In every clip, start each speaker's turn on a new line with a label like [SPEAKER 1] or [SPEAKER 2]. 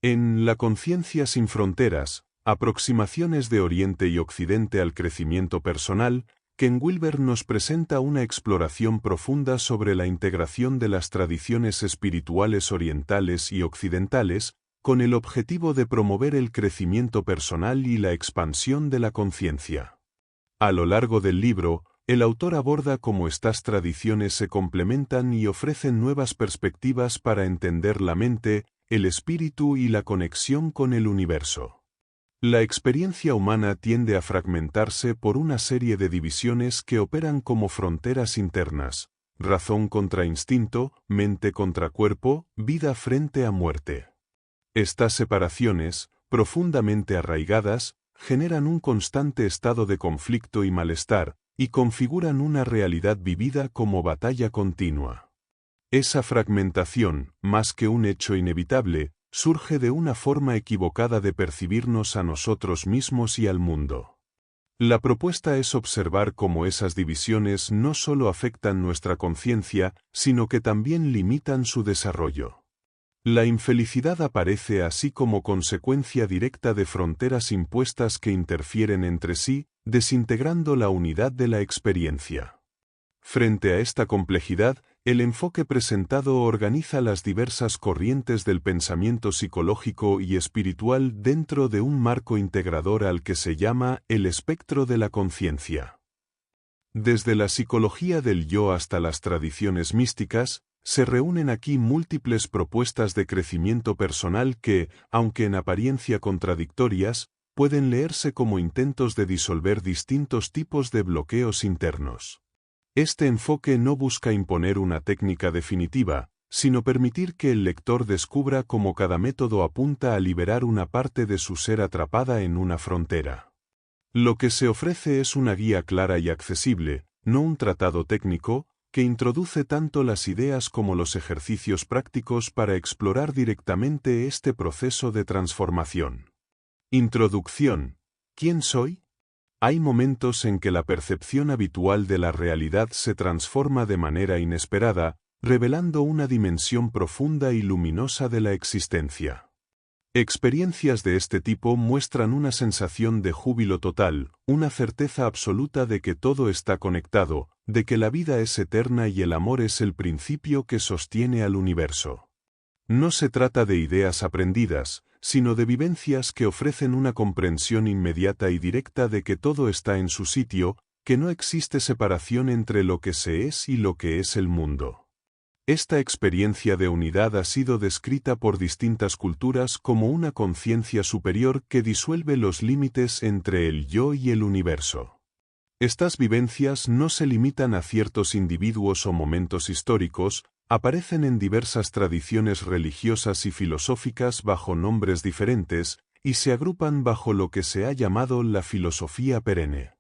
[SPEAKER 1] En La conciencia sin fronteras, aproximaciones de Oriente y Occidente al crecimiento personal, Ken Wilber nos presenta una exploración profunda sobre la integración de las tradiciones espirituales orientales y occidentales, con el objetivo de promover el crecimiento personal y la expansión de la conciencia. A lo largo del libro, el autor aborda cómo estas tradiciones se complementan y ofrecen nuevas perspectivas para entender la mente, el espíritu y la conexión con el universo. La experiencia humana tiende a fragmentarse por una serie de divisiones que operan como fronteras internas: razón contra instinto, mente contra cuerpo, vida frente a muerte. Estas separaciones, profundamente arraigadas, generan un constante estado de conflicto y malestar, y configuran una realidad vivida como batalla continua. Esa fragmentación, más que un hecho inevitable, surge de una forma equivocada de percibirnos a nosotros mismos y al mundo. La propuesta es observar cómo esas divisiones no solo afectan nuestra conciencia, sino que también limitan su desarrollo. La infelicidad aparece así como consecuencia directa de fronteras impuestas que interfieren entre sí, desintegrando la unidad de la experiencia. Frente a esta complejidad, el enfoque presentado organiza las diversas corrientes del pensamiento psicológico y espiritual dentro de un marco integrador al que se llama el espectro de la conciencia. Desde la psicología del yo hasta las tradiciones místicas, se reúnen aquí múltiples propuestas de crecimiento personal que, aunque en apariencia contradictorias, pueden leerse como intentos de disolver distintos tipos de bloqueos internos. Este enfoque no busca imponer una técnica definitiva, sino permitir que el lector descubra cómo cada método apunta a liberar una parte de su ser atrapada en una frontera. Lo que se ofrece es una guía clara y accesible, no un tratado técnico, que introduce tanto las ideas como los ejercicios prácticos para explorar directamente este proceso de transformación. Introducción. ¿Quién soy? Hay momentos en que la percepción habitual de la realidad se transforma de manera inesperada, revelando una dimensión profunda y luminosa de la existencia. Experiencias de este tipo muestran una sensación de júbilo total, una certeza absoluta de que todo está conectado, de que la vida es eterna y el amor es el principio que sostiene al universo. No se trata de ideas aprendidas, sino de vivencias que ofrecen una comprensión inmediata y directa de que todo está en su sitio, que no existe separación entre lo que se es y lo que es el mundo. Esta experiencia de unidad ha sido descrita por distintas culturas como una conciencia superior que disuelve los límites entre el yo y el universo. Estas vivencias no se limitan a ciertos individuos o momentos históricos, aparecen en diversas tradiciones religiosas y filosóficas bajo nombres diferentes, y se agrupan bajo lo que se ha llamado la filosofía perenne.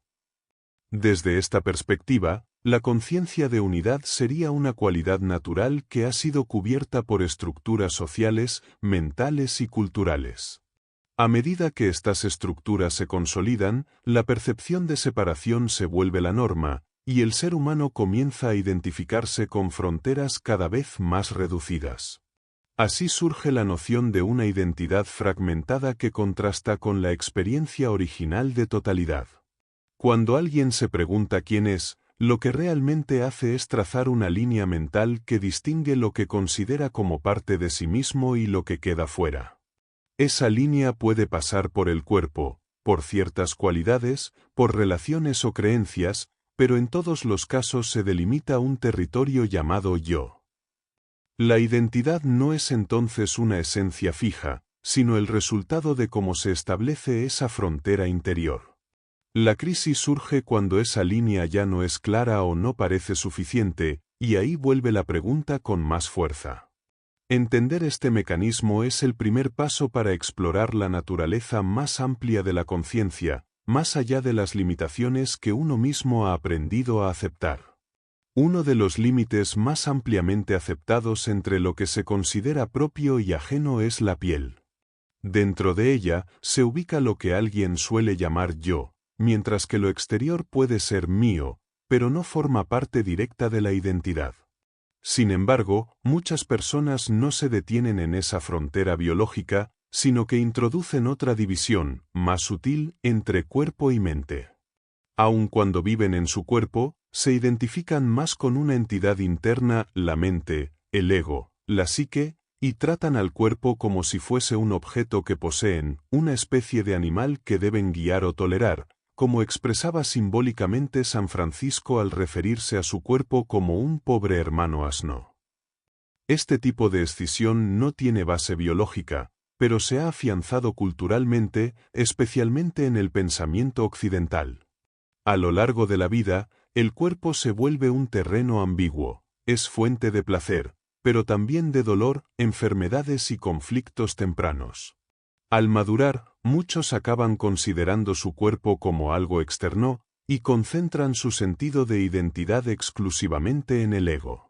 [SPEAKER 1] Desde esta perspectiva, la conciencia de unidad sería una cualidad natural que ha sido cubierta por estructuras sociales, mentales y culturales. A medida que estas estructuras se consolidan, la percepción de separación se vuelve la norma, y el ser humano comienza a identificarse con fronteras cada vez más reducidas. Así surge la noción de una identidad fragmentada que contrasta con la experiencia original de totalidad. Cuando alguien se pregunta quién es, lo que realmente hace es trazar una línea mental que distingue lo que considera como parte de sí mismo y lo que queda fuera. Esa línea puede pasar por el cuerpo, por ciertas cualidades, por relaciones o creencias, pero en todos los casos se delimita un territorio llamado yo. La identidad no es entonces una esencia fija, sino el resultado de cómo se establece esa frontera interior. La crisis surge cuando esa línea ya no es clara o no parece suficiente, y ahí vuelve la pregunta con más fuerza. Entender este mecanismo es el primer paso para explorar la naturaleza más amplia de la conciencia, más allá de las limitaciones que uno mismo ha aprendido a aceptar. Uno de los límites más ampliamente aceptados entre lo que se considera propio y ajeno es la piel. Dentro de ella se ubica lo que alguien suele llamar yo, mientras que lo exterior puede ser mío, pero no forma parte directa de la identidad. Sin embargo, muchas personas no se detienen en esa frontera biológica, sino que introducen otra división, más sutil, entre cuerpo y mente. Aun cuando viven en su cuerpo, se identifican más con una entidad interna, la mente, el ego, la psique, y tratan al cuerpo como si fuese un objeto que poseen, una especie de animal que deben guiar o tolerar, como expresaba simbólicamente San Francisco al referirse a su cuerpo como un pobre hermano asno. Este tipo de escisión no tiene base biológica, pero se ha afianzado culturalmente, especialmente en el pensamiento occidental. A lo largo de la vida, el cuerpo se vuelve un terreno ambiguo, es fuente de placer, pero también de dolor, enfermedades y conflictos tempranos. Al madurar, muchos acaban considerando su cuerpo como algo externo, y concentran su sentido de identidad exclusivamente en el ego.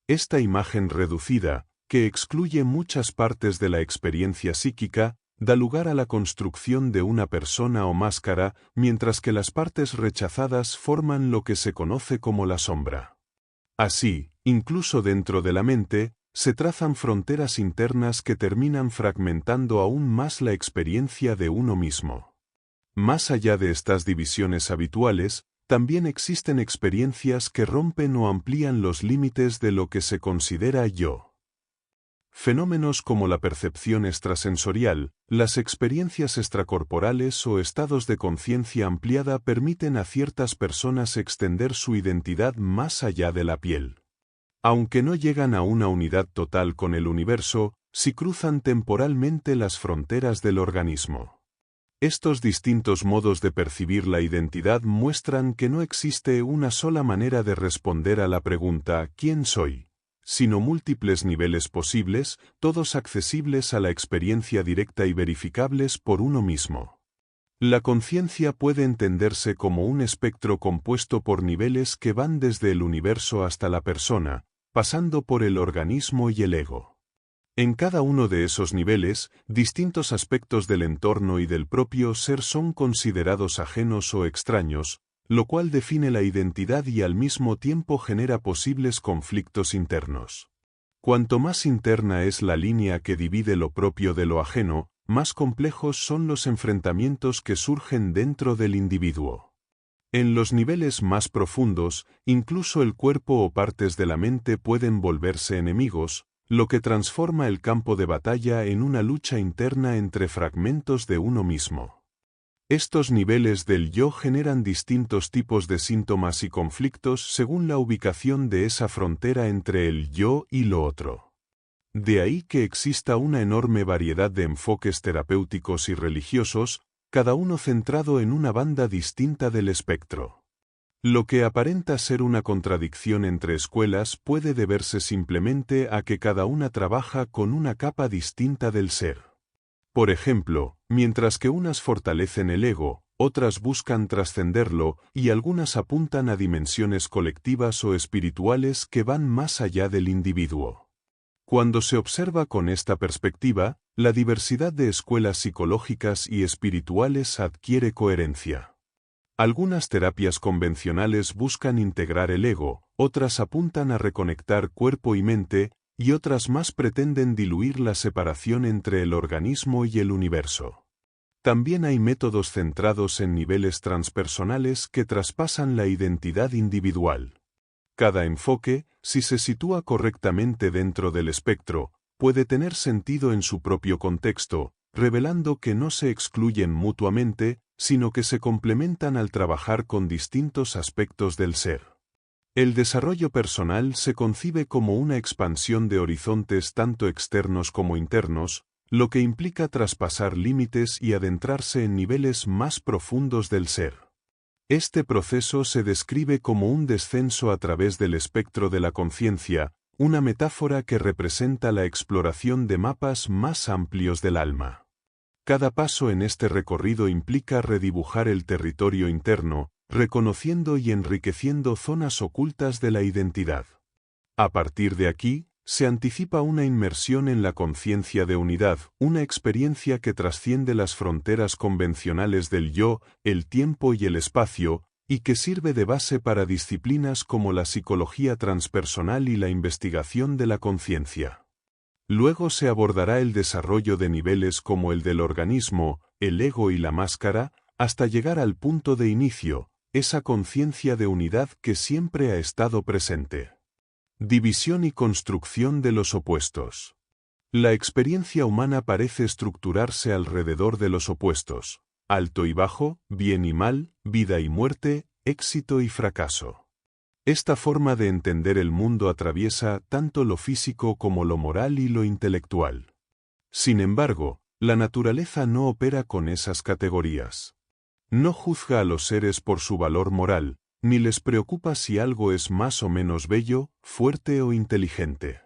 [SPEAKER 1] Esta imagen reducida, que excluye muchas partes de la experiencia psíquica, da lugar a la construcción de una persona o máscara, mientras que las partes rechazadas forman lo que se conoce como la sombra. Así, incluso dentro de la mente, se trazan fronteras internas que terminan fragmentando aún más la experiencia de uno mismo. Más allá de estas divisiones habituales, también existen experiencias que rompen o amplían los límites de lo que se considera yo. Fenómenos como la percepción extrasensorial, las experiencias extracorporales o estados de conciencia ampliada permiten a ciertas personas extender su identidad más allá de la piel. Aunque no llegan a una unidad total con el universo, sí cruzan temporalmente las fronteras del organismo. Estos distintos modos de percibir la identidad muestran que no existe una sola manera de responder a la pregunta ¿quién soy?, sino múltiples niveles posibles, todos accesibles a la experiencia directa y verificables por uno mismo. La conciencia puede entenderse como un espectro compuesto por niveles que van desde el universo hasta la persona, pasando por el organismo y el ego. En cada uno de esos niveles, distintos aspectos del entorno y del propio ser son considerados ajenos o extraños, lo cual define la identidad y al mismo tiempo genera posibles conflictos internos. Cuanto más interna es la línea que divide lo propio de lo ajeno, más complejos son los enfrentamientos que surgen dentro del individuo. En los niveles más profundos, incluso el cuerpo o partes de la mente pueden volverse enemigos, lo que transforma el campo de batalla en una lucha interna entre fragmentos de uno mismo. Estos niveles del yo generan distintos tipos de síntomas y conflictos según la ubicación de esa frontera entre el yo y lo otro. De ahí que exista una enorme variedad de enfoques terapéuticos y religiosos, cada uno centrado en una banda distinta del espectro. Lo que aparenta ser una contradicción entre escuelas puede deberse simplemente a que cada una trabaja con una capa distinta del ser. Por ejemplo, mientras que unas fortalecen el ego, otras buscan trascenderlo y algunas apuntan a dimensiones colectivas o espirituales que van más allá del individuo. Cuando se observa con esta perspectiva, la diversidad de escuelas psicológicas y espirituales adquiere coherencia. Algunas terapias convencionales buscan integrar el ego, otras apuntan a reconectar cuerpo y mente, y otras más pretenden diluir la separación entre el organismo y el universo. También hay métodos centrados en niveles transpersonales que traspasan la identidad individual. Cada enfoque, si se sitúa correctamente dentro del espectro, puede tener sentido en su propio contexto, revelando que no se excluyen mutuamente, sino que se complementan al trabajar con distintos aspectos del ser. El desarrollo personal se concibe como una expansión de horizontes tanto externos como internos, lo que implica traspasar límites y adentrarse en niveles más profundos del ser. Este proceso se describe como un descenso a través del espectro de la conciencia, una metáfora que representa la exploración de mapas más amplios del alma. Cada paso en este recorrido implica redibujar el territorio interno, reconociendo y enriqueciendo zonas ocultas de la identidad. A partir de aquí, se anticipa una inmersión en la conciencia de unidad, una experiencia que trasciende las fronteras convencionales del yo, el tiempo y el espacio, y que sirve de base para disciplinas como la psicología transpersonal y la investigación de la conciencia. Luego se abordará el desarrollo de niveles como el del organismo, el ego y la máscara, hasta llegar al punto de inicio, esa conciencia de unidad que siempre ha estado presente. División y construcción de los opuestos. La experiencia humana parece estructurarse alrededor de los opuestos: alto y bajo, bien y mal, vida y muerte, éxito y fracaso. Esta forma de entender el mundo atraviesa tanto lo físico como lo moral y lo intelectual. Sin embargo, la naturaleza no opera con esas categorías. No juzga a los seres por su valor moral, ni les preocupa si algo es más o menos bello, fuerte o inteligente.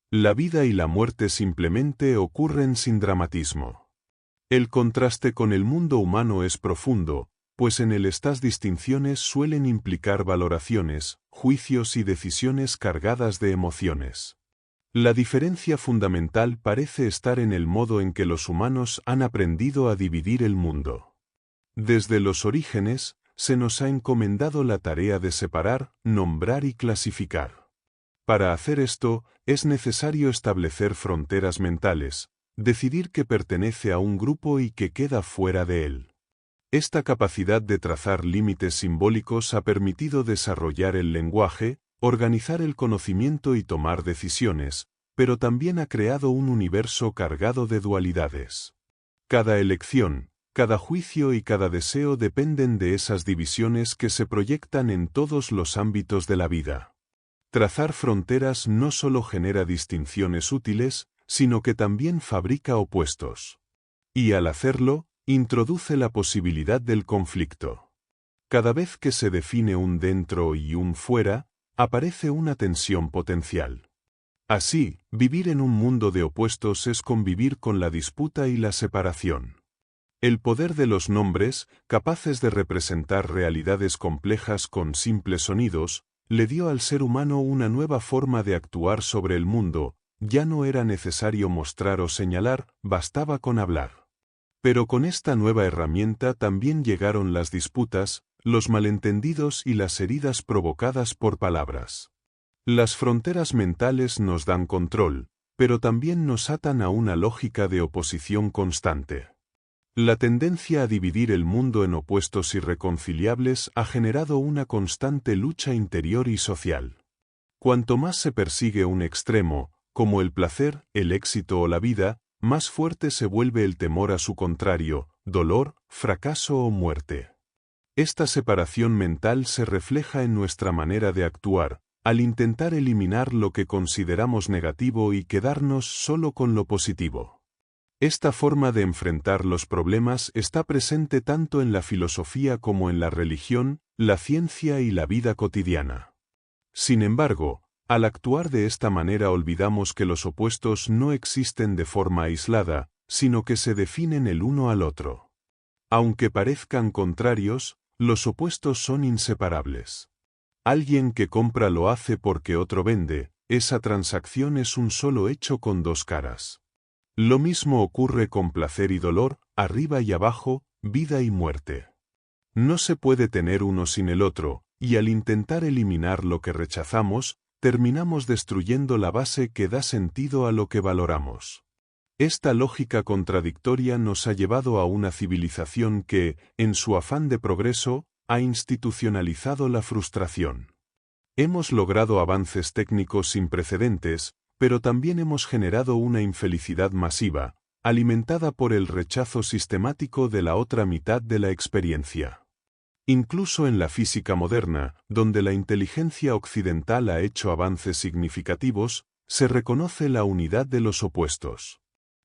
[SPEAKER 1] La vida y la muerte simplemente ocurren sin dramatismo. El contraste con el mundo humano es profundo, pues en él estas distinciones suelen implicar valoraciones, juicios y decisiones cargadas de emociones. La diferencia fundamental parece estar en el modo en que los humanos han aprendido a dividir el mundo. Desde los orígenes, se nos ha encomendado la tarea de separar, nombrar y clasificar. Para hacer esto, es necesario establecer fronteras mentales, decidir qué pertenece a un grupo y qué queda fuera de él. Esta capacidad de trazar límites simbólicos ha permitido desarrollar el lenguaje, organizar el conocimiento y tomar decisiones, pero también ha creado un universo cargado de dualidades. Cada elección, cada juicio y cada deseo dependen de esas divisiones que se proyectan en todos los ámbitos de la vida. Trazar fronteras no solo genera distinciones útiles, sino que también fabrica opuestos. Y al hacerlo, introduce la posibilidad del conflicto. Cada vez que se define un dentro y un fuera, aparece una tensión potencial. Así, vivir en un mundo de opuestos es convivir con la disputa y la separación. El poder de los nombres, capaces de representar realidades complejas con simples sonidos, le dio al ser humano una nueva forma de actuar sobre el mundo. Ya no era necesario mostrar o señalar, bastaba con hablar. Pero con esta nueva herramienta también llegaron las disputas, los malentendidos y las heridas provocadas por palabras. Las fronteras mentales nos dan control, pero también nos atan a una lógica de oposición constante. La tendencia a dividir el mundo en opuestos irreconciliables ha generado una constante lucha interior y social. Cuanto más se persigue un extremo, como el placer, el éxito o la vida, más fuerte se vuelve el temor a su contrario, dolor, fracaso o muerte. Esta separación mental se refleja en nuestra manera de actuar, al intentar eliminar lo que consideramos negativo y quedarnos solo con lo positivo. Esta forma de enfrentar los problemas está presente tanto en la filosofía como en la religión, la ciencia y la vida cotidiana. Sin embargo, al actuar de esta manera olvidamos que los opuestos no existen de forma aislada, sino que se definen el uno al otro. Aunque parezcan contrarios, los opuestos son inseparables. Alguien que compra lo hace porque otro vende, esa transacción es un solo hecho con dos caras. Lo mismo ocurre con placer y dolor, arriba y abajo, vida y muerte. No se puede tener uno sin el otro, y al intentar eliminar lo que rechazamos, terminamos destruyendo la base que da sentido a lo que valoramos. Esta lógica contradictoria nos ha llevado a una civilización que, en su afán de progreso, ha institucionalizado la frustración. Hemos logrado avances técnicos sin precedentes, pero también hemos generado una infelicidad masiva, alimentada por el rechazo sistemático de la otra mitad de la experiencia. Incluso en la física moderna, donde la inteligencia occidental ha hecho avances significativos, se reconoce la unidad de los opuestos.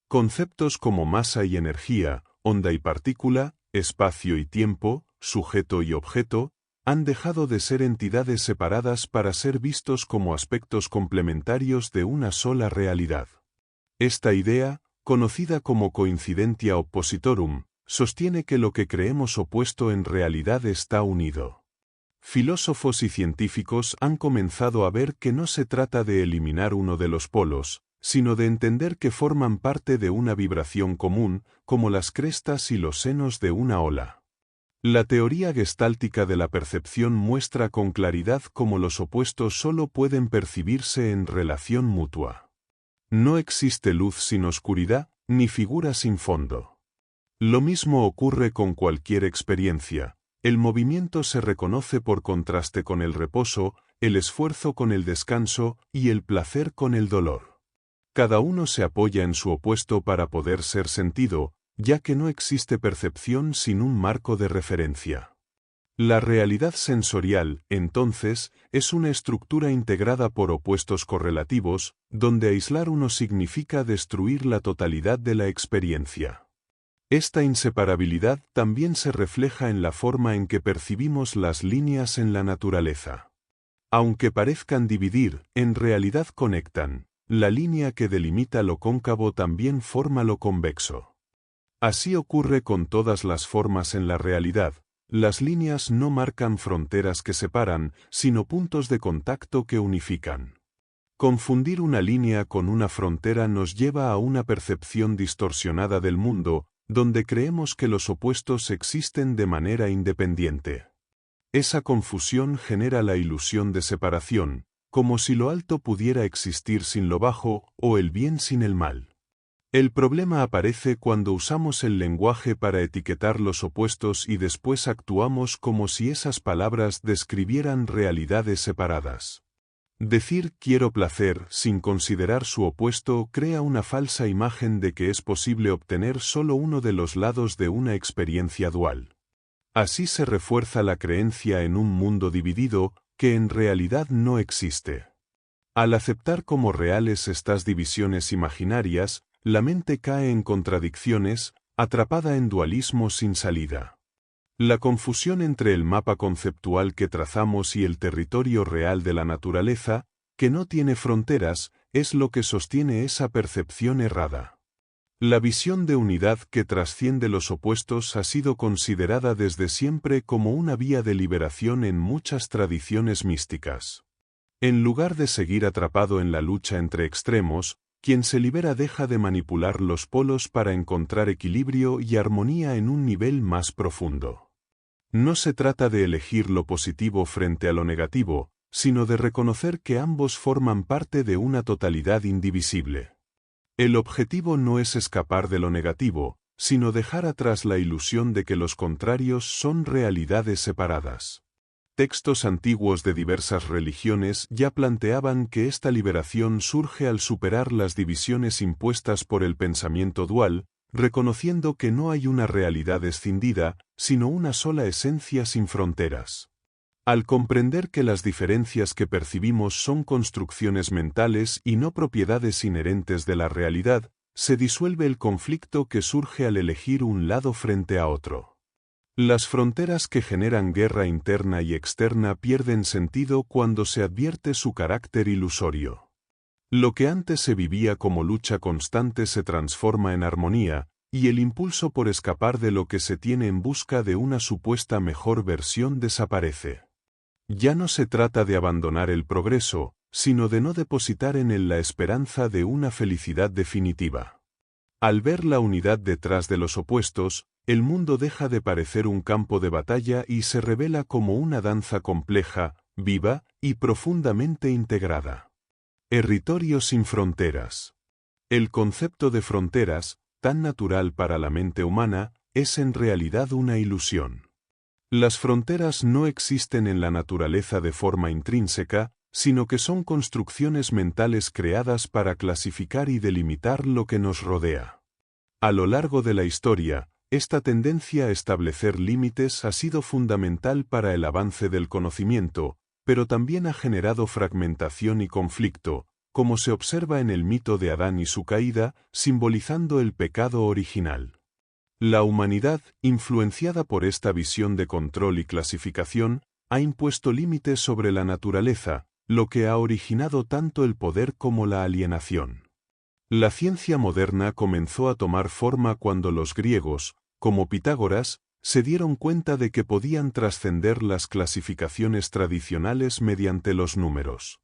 [SPEAKER 1] Conceptos como masa y energía, onda y partícula, espacio y tiempo, sujeto y objeto, han dejado de ser entidades separadas para ser vistos como aspectos complementarios de una sola realidad. Esta idea, conocida como coincidentia oppositorum, sostiene que lo que creemos opuesto en realidad está unido. Filósofos y científicos han comenzado a ver que no se trata de eliminar uno de los polos, sino de entender que forman parte de una vibración común, como las crestas y los senos de una ola. La teoría gestáltica de la percepción muestra con claridad cómo los opuestos solo pueden percibirse en relación mutua. No existe luz sin oscuridad, ni figura sin fondo. Lo mismo ocurre con cualquier experiencia. El movimiento se reconoce por contraste con el reposo, el esfuerzo con el descanso y el placer con el dolor. Cada uno se apoya en su opuesto para poder ser sentido, ya que no existe percepción sin un marco de referencia. La realidad sensorial, entonces, es una estructura integrada por opuestos correlativos, donde aislar uno significa destruir la totalidad de la experiencia. Esta inseparabilidad también se refleja en la forma en que percibimos las líneas en la naturaleza. Aunque parezcan dividir, en realidad conectan. La línea que delimita lo cóncavo también forma lo convexo. Así ocurre con todas las formas en la realidad. Las líneas no marcan fronteras que separan, sino puntos de contacto que unifican. Confundir una línea con una frontera nos lleva a una percepción distorsionada del mundo, donde creemos que los opuestos existen de manera independiente. Esa confusión genera la ilusión de separación, como si lo alto pudiera existir sin lo bajo, o el bien sin el mal. El problema aparece cuando usamos el lenguaje para etiquetar los opuestos y después actuamos como si esas palabras describieran realidades separadas. Decir quiero placer sin considerar su opuesto crea una falsa imagen de que es posible obtener solo uno de los lados de una experiencia dual. Así se refuerza la creencia en un mundo dividido, que en realidad no existe. Al aceptar como reales estas divisiones imaginarias, la mente cae en contradicciones, atrapada en dualismo sin salida. La confusión entre el mapa conceptual que trazamos y el territorio real de la naturaleza, que no tiene fronteras, es lo que sostiene esa percepción errada. La visión de unidad que trasciende los opuestos ha sido considerada desde siempre como una vía de liberación en muchas tradiciones místicas. En lugar de seguir atrapado en la lucha entre extremos, quien se libera deja de manipular los polos para encontrar equilibrio y armonía en un nivel más profundo. No se trata de elegir lo positivo frente a lo negativo, sino de reconocer que ambos forman parte de una totalidad indivisible. El objetivo no es escapar de lo negativo, sino dejar atrás la ilusión de que los contrarios son realidades separadas. Textos antiguos de diversas religiones ya planteaban que esta liberación surge al superar las divisiones impuestas por el pensamiento dual, reconociendo que no hay una realidad escindida, sino una sola esencia sin fronteras. Al comprender que las diferencias que percibimos son construcciones mentales y no propiedades inherentes de la realidad, se disuelve el conflicto que surge al elegir un lado frente a otro. Las fronteras que generan guerra interna y externa pierden sentido cuando se advierte su carácter ilusorio. Lo que antes se vivía como lucha constante se transforma en armonía, y el impulso por escapar de lo que se tiene en busca de una supuesta mejor versión desaparece. Ya no se trata de abandonar el progreso, sino de no depositar en él la esperanza de una felicidad definitiva. Al ver la unidad detrás de los opuestos, el mundo deja de parecer un campo de batalla y se revela como una danza compleja, viva y profundamente integrada. Territorio sin fronteras. El concepto de fronteras, tan natural para la mente humana, es en realidad una ilusión. Las fronteras no existen en la naturaleza de forma intrínseca, sino que son construcciones mentales creadas para clasificar y delimitar lo que nos rodea. A lo largo de la historia, esta tendencia a establecer límites ha sido fundamental para el avance del conocimiento, pero también ha generado fragmentación y conflicto, como se observa en el mito de Adán y su caída, simbolizando el pecado original. La humanidad, influenciada por esta visión de control y clasificación, ha impuesto límites sobre la naturaleza, lo que ha originado tanto el poder como la alienación. La ciencia moderna comenzó a tomar forma cuando los griegos, como Pitágoras, se dieron cuenta de que podían trascender las clasificaciones tradicionales mediante los números.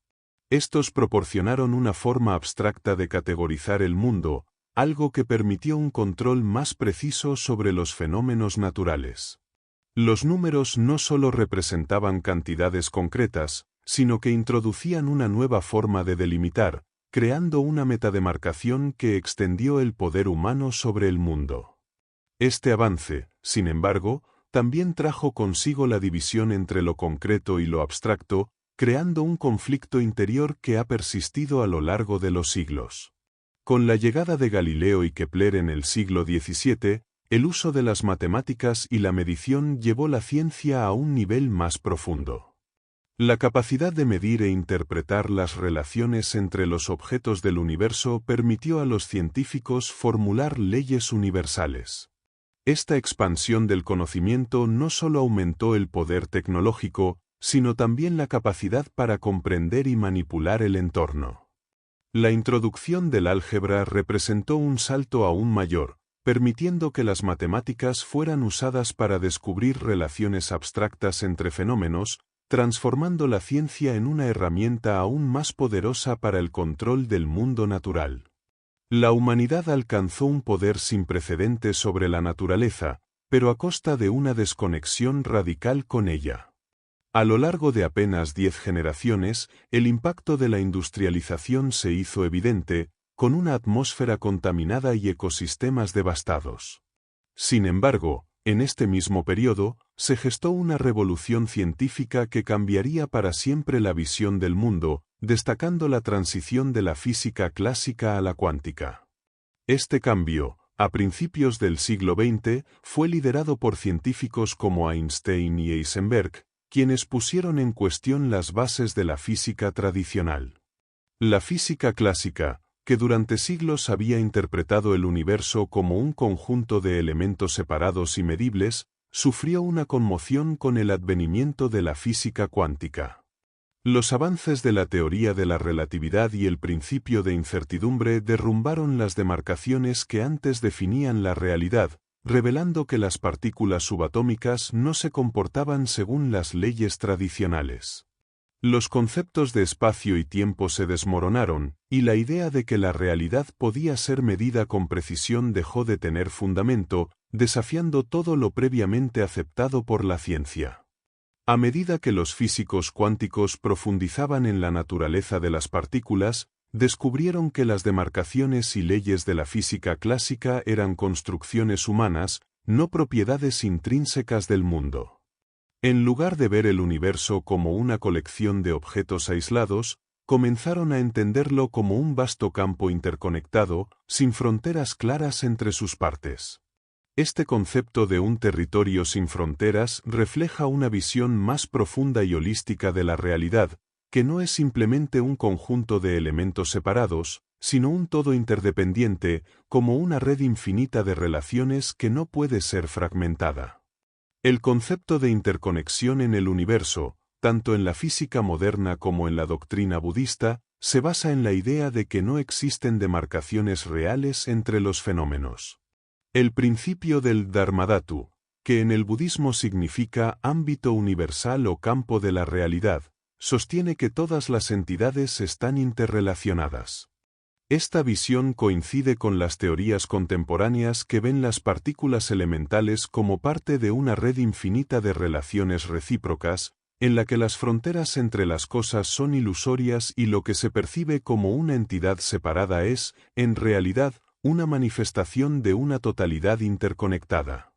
[SPEAKER 1] Estos proporcionaron una forma abstracta de categorizar el mundo, algo que permitió un control más preciso sobre los fenómenos naturales. Los números no solo representaban cantidades concretas, sino que introducían una nueva forma de delimitar, creando una metademarcación que extendió el poder humano sobre el mundo. Este avance, sin embargo, también trajo consigo la división entre lo concreto y lo abstracto, creando un conflicto interior que ha persistido a lo largo de los siglos. Con la llegada de Galileo y Kepler en el siglo XVII, el uso de las matemáticas y la medición llevó la ciencia a un nivel más profundo. La capacidad de medir e interpretar las relaciones entre los objetos del universo permitió a los científicos formular leyes universales. Esta expansión del conocimiento no solo aumentó el poder tecnológico, sino también la capacidad para comprender y manipular el entorno. La introducción del álgebra representó un salto aún mayor, permitiendo que las matemáticas fueran usadas para descubrir relaciones abstractas entre fenómenos, transformando la ciencia en una herramienta aún más poderosa para el control del mundo natural. La humanidad alcanzó un poder sin precedentes sobre la naturaleza, pero a costa de una desconexión radical con ella. A lo largo de apenas 10 generaciones, el impacto de la industrialización se hizo evidente, con una atmósfera contaminada y ecosistemas devastados. Sin embargo, en este mismo periodo, se gestó una revolución científica que cambiaría para siempre la visión del mundo, destacando la transición de la física clásica a la cuántica. Este cambio, a principios del siglo XX, fue liderado por científicos como Einstein y Heisenberg, quienes pusieron en cuestión las bases de la física tradicional. La física clásica, que durante siglos había interpretado el universo como un conjunto de elementos separados y medibles, sufrió una conmoción con el advenimiento de la física cuántica. Los avances de la teoría de la relatividad y el principio de incertidumbre derrumbaron las demarcaciones que antes definían la realidad, revelando que las partículas subatómicas no se comportaban según las leyes tradicionales. Los conceptos de espacio y tiempo se desmoronaron, y la idea de que la realidad podía ser medida con precisión dejó de tener fundamento, desafiando todo lo previamente aceptado por la ciencia. A medida que los físicos cuánticos profundizaban en la naturaleza de las partículas, descubrieron que las demarcaciones y leyes de la física clásica eran construcciones humanas, no propiedades intrínsecas del mundo. En lugar de ver el universo como una colección de objetos aislados, comenzaron a entenderlo como un vasto campo interconectado, sin fronteras claras entre sus partes. Este concepto de un territorio sin fronteras refleja una visión más profunda y holística de la realidad, que no es simplemente un conjunto de elementos separados, sino un todo interdependiente, como una red infinita de relaciones que no puede ser fragmentada. El concepto de interconexión en el universo, tanto en la física moderna como en la doctrina budista, se basa en la idea de que no existen demarcaciones reales entre los fenómenos. El principio del Dharmadhatu, que en el budismo significa ámbito universal o campo de la realidad, sostiene que todas las entidades están interrelacionadas. Esta visión coincide con las teorías contemporáneas que ven las partículas elementales como parte de una red infinita de relaciones recíprocas, en la que las fronteras entre las cosas son ilusorias y lo que se percibe como una entidad separada es, en realidad, una manifestación de una totalidad interconectada.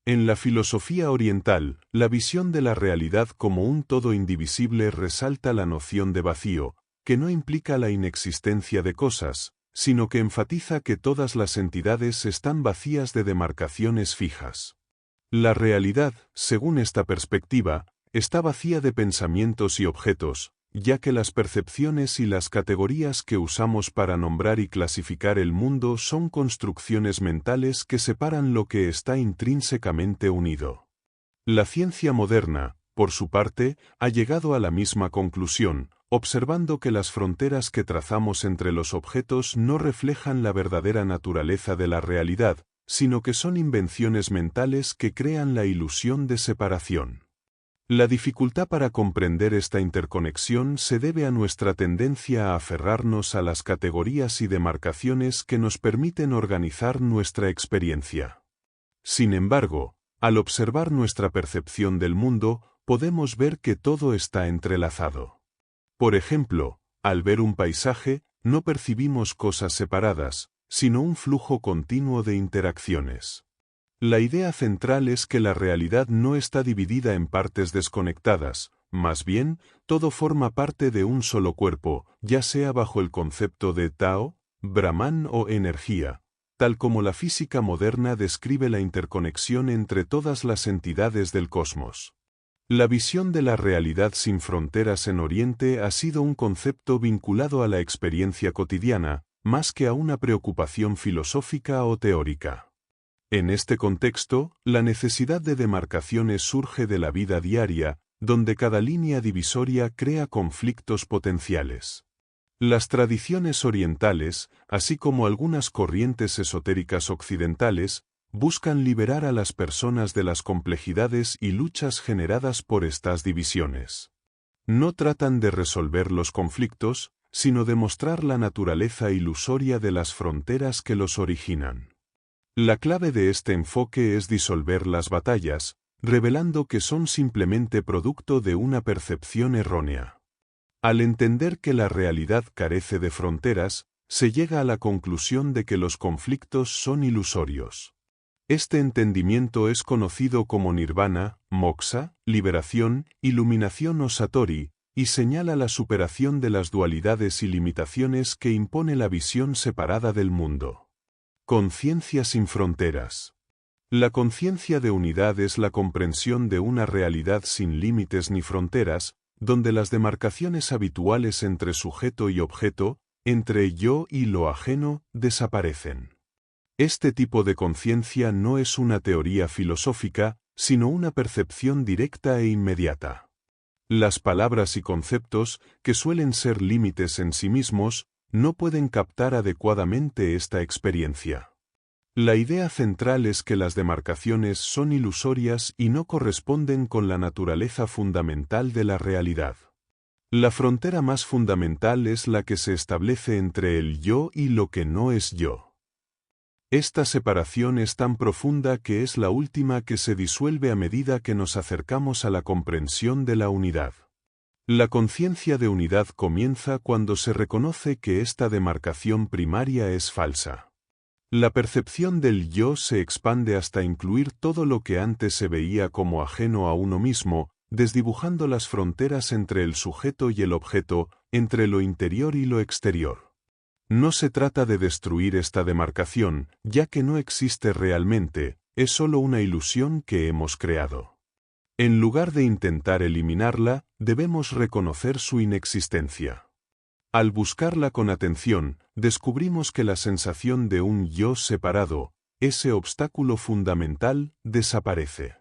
[SPEAKER 1] En la filosofía oriental, la visión de la realidad como un todo indivisible resalta la noción de vacío, que no implica la inexistencia de cosas, sino que enfatiza que todas las entidades están vacías de demarcaciones fijas. La realidad, según esta perspectiva, está vacía de pensamientos y objetos, ya que las percepciones y las categorías que usamos para nombrar y clasificar el mundo son construcciones mentales que separan lo que está intrínsecamente unido. La ciencia moderna, por su parte, ha llegado a la misma conclusión, observando que las fronteras que trazamos entre los objetos no reflejan la verdadera naturaleza de la realidad, sino que son invenciones mentales que crean la ilusión de separación. La dificultad para comprender esta interconexión se debe a nuestra tendencia a aferrarnos a las categorías y demarcaciones que nos permiten organizar nuestra experiencia. Sin embargo, al observar nuestra percepción del mundo, podemos ver que todo está entrelazado. Por ejemplo, al ver un paisaje, no percibimos cosas separadas, sino un flujo continuo de interacciones. La idea central es que la realidad no está dividida en partes desconectadas, más bien, todo forma parte de un solo cuerpo, ya sea bajo el concepto de Tao, Brahman o energía, tal como la física moderna describe la interconexión entre todas las entidades del cosmos. La visión de la realidad sin fronteras en Oriente ha sido un concepto vinculado a la experiencia cotidiana, más que a una preocupación filosófica o teórica. En este contexto, la necesidad de demarcaciones surge de la vida diaria, donde cada línea divisoria crea conflictos potenciales. Las tradiciones orientales, así como algunas corrientes esotéricas occidentales, buscan liberar a las personas de las complejidades y luchas generadas por estas divisiones. No tratan de resolver los conflictos, sino de mostrar la naturaleza ilusoria de las fronteras que los originan. La clave de este enfoque es disolver las batallas, revelando que son simplemente producto de una percepción errónea. Al entender que la realidad carece de fronteras, se llega a la conclusión de que los conflictos son ilusorios. Este entendimiento es conocido como nirvana, moksha, liberación, iluminación o satori, y señala la superación de las dualidades y limitaciones que impone la visión separada del mundo. Conciencia sin fronteras. La conciencia de unidad es la comprensión de una realidad sin límites ni fronteras, donde las demarcaciones habituales entre sujeto y objeto, entre yo y lo ajeno, desaparecen. Este tipo de conciencia no es una teoría filosófica, sino una percepción directa e inmediata. Las palabras y conceptos, que suelen ser límites en sí mismos, no pueden captar adecuadamente esta experiencia. La idea central es que las demarcaciones son ilusorias y no corresponden con la naturaleza fundamental de la realidad. La frontera más fundamental es la que se establece entre el yo y lo que no es yo. Esta separación es tan profunda que es la última que se disuelve a medida que nos acercamos a la comprensión de la unidad. La conciencia de unidad comienza cuando se reconoce que esta demarcación primaria es falsa. La percepción del yo se expande hasta incluir todo lo que antes se veía como ajeno a uno mismo, desdibujando las fronteras entre el sujeto y el objeto, entre lo interior y lo exterior. No se trata de destruir esta demarcación, ya que no existe realmente, es solo una ilusión que hemos creado. En lugar de intentar eliminarla, debemos reconocer su inexistencia. Al buscarla con atención, descubrimos que la sensación de un yo separado, ese obstáculo fundamental, desaparece.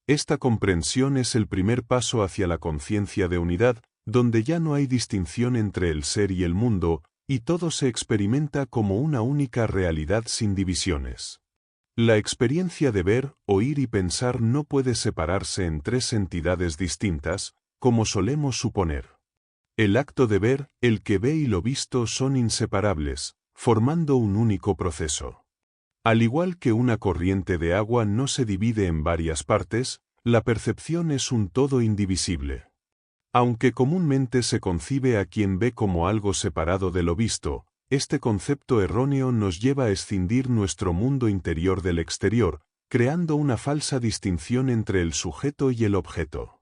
[SPEAKER 1] Esta comprensión es el primer paso hacia la conciencia de unidad, donde ya no hay distinción entre el ser y el mundo, y todo se experimenta como una única realidad sin divisiones. La experiencia de ver, oír y pensar no puede separarse en tres entidades distintas, como solemos suponer. El acto de ver, el que ve y lo visto son inseparables, formando un único proceso. Al igual que una corriente de agua no se divide en varias partes, la percepción es un todo indivisible. Aunque comúnmente se concibe a quien ve como algo separado de lo visto, este concepto erróneo nos lleva a escindir nuestro mundo interior del exterior, creando una falsa distinción entre el sujeto y el objeto.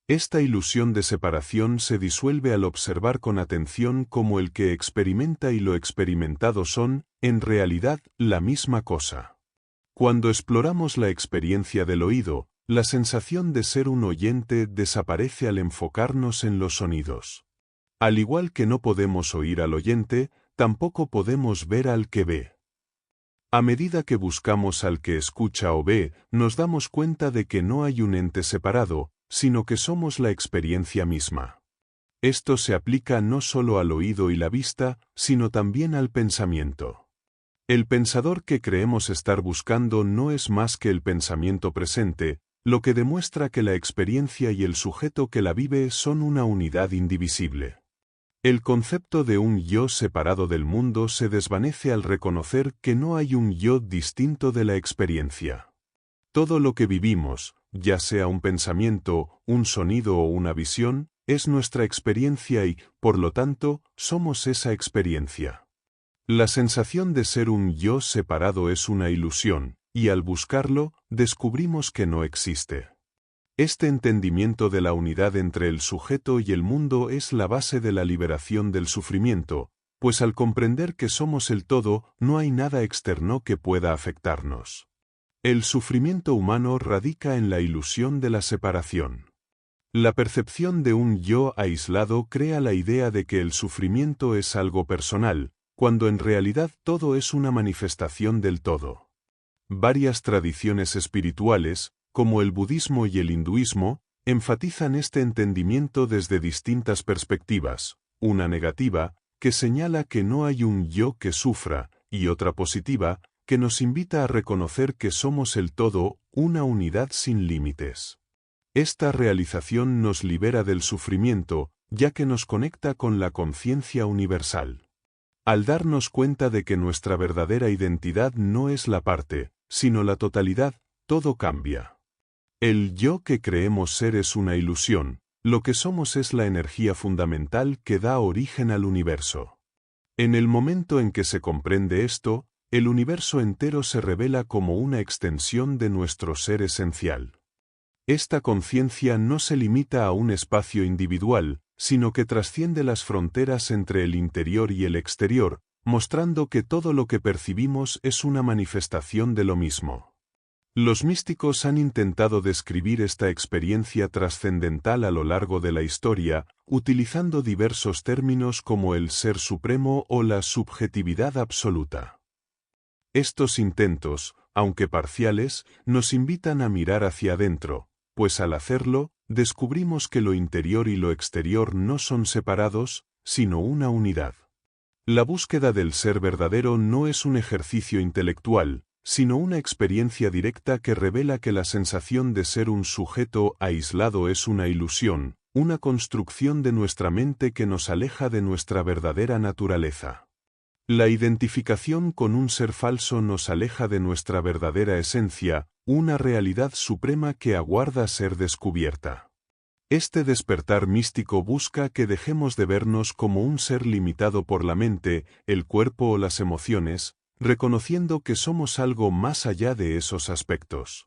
[SPEAKER 1] Esta ilusión de separación se disuelve al observar con atención cómo el que experimenta y lo experimentado son, en realidad, la misma cosa. Cuando exploramos la experiencia del oído, la sensación de ser un oyente desaparece al enfocarnos en los sonidos. Al igual que no podemos oír al oyente, tampoco podemos ver al que ve. A medida que buscamos al que escucha o ve, nos damos cuenta de que no hay un ente separado, sino que somos la experiencia misma. Esto se aplica no solo al oído y la vista, sino también al pensamiento. El pensador que creemos estar buscando no es más que el pensamiento presente, lo que demuestra que la experiencia y el sujeto que la vive son una unidad indivisible. El concepto de un yo separado del mundo se desvanece al reconocer que no hay un yo distinto de la experiencia. Todo lo que vivimos, ya sea un pensamiento, un sonido o una visión, es nuestra experiencia y, por lo tanto, somos esa experiencia. La sensación de ser un yo separado es una ilusión, y al buscarlo, descubrimos que no existe. Este entendimiento de la unidad entre el sujeto y el mundo es la base de la liberación del sufrimiento, pues al comprender que somos el todo, no hay nada externo que pueda afectarnos. El sufrimiento humano radica en la ilusión de la separación. La percepción de un yo aislado crea la idea de que el sufrimiento es algo personal, cuando en realidad todo es una manifestación del todo. Varias tradiciones espirituales, como el budismo y el hinduismo, enfatizan este entendimiento desde distintas perspectivas, una negativa, que señala que no hay un yo que sufra, y otra positiva, que nos invita a reconocer que somos el todo, una unidad sin límites. Esta realización nos libera del sufrimiento, ya que nos conecta con la conciencia universal. Al darnos cuenta de que nuestra verdadera identidad no es la parte, sino la totalidad, todo cambia. El yo que creemos ser es una ilusión, lo que somos es la energía fundamental que da origen al universo. En el momento en que se comprende esto, el universo entero se revela como una extensión de nuestro ser esencial. Esta conciencia no se limita a un espacio individual, sino que trasciende las fronteras entre el interior y el exterior, mostrando que todo lo que percibimos es una manifestación de lo mismo. Los místicos han intentado describir esta experiencia trascendental a lo largo de la historia, utilizando diversos términos como el ser supremo o la subjetividad absoluta. Estos intentos, aunque parciales, nos invitan a mirar hacia adentro, pues al hacerlo, descubrimos que lo interior y lo exterior no son separados, sino una unidad. La búsqueda del ser verdadero no es un ejercicio intelectual, sino una experiencia directa que revela que la sensación de ser un sujeto aislado es una ilusión, una construcción de nuestra mente que nos aleja de nuestra verdadera naturaleza. La identificación con un ser falso nos aleja de nuestra verdadera esencia, una realidad suprema que aguarda ser descubierta. Este despertar místico busca que dejemos de vernos como un ser limitado por la mente, el cuerpo o las emociones, reconociendo que somos algo más allá de esos aspectos.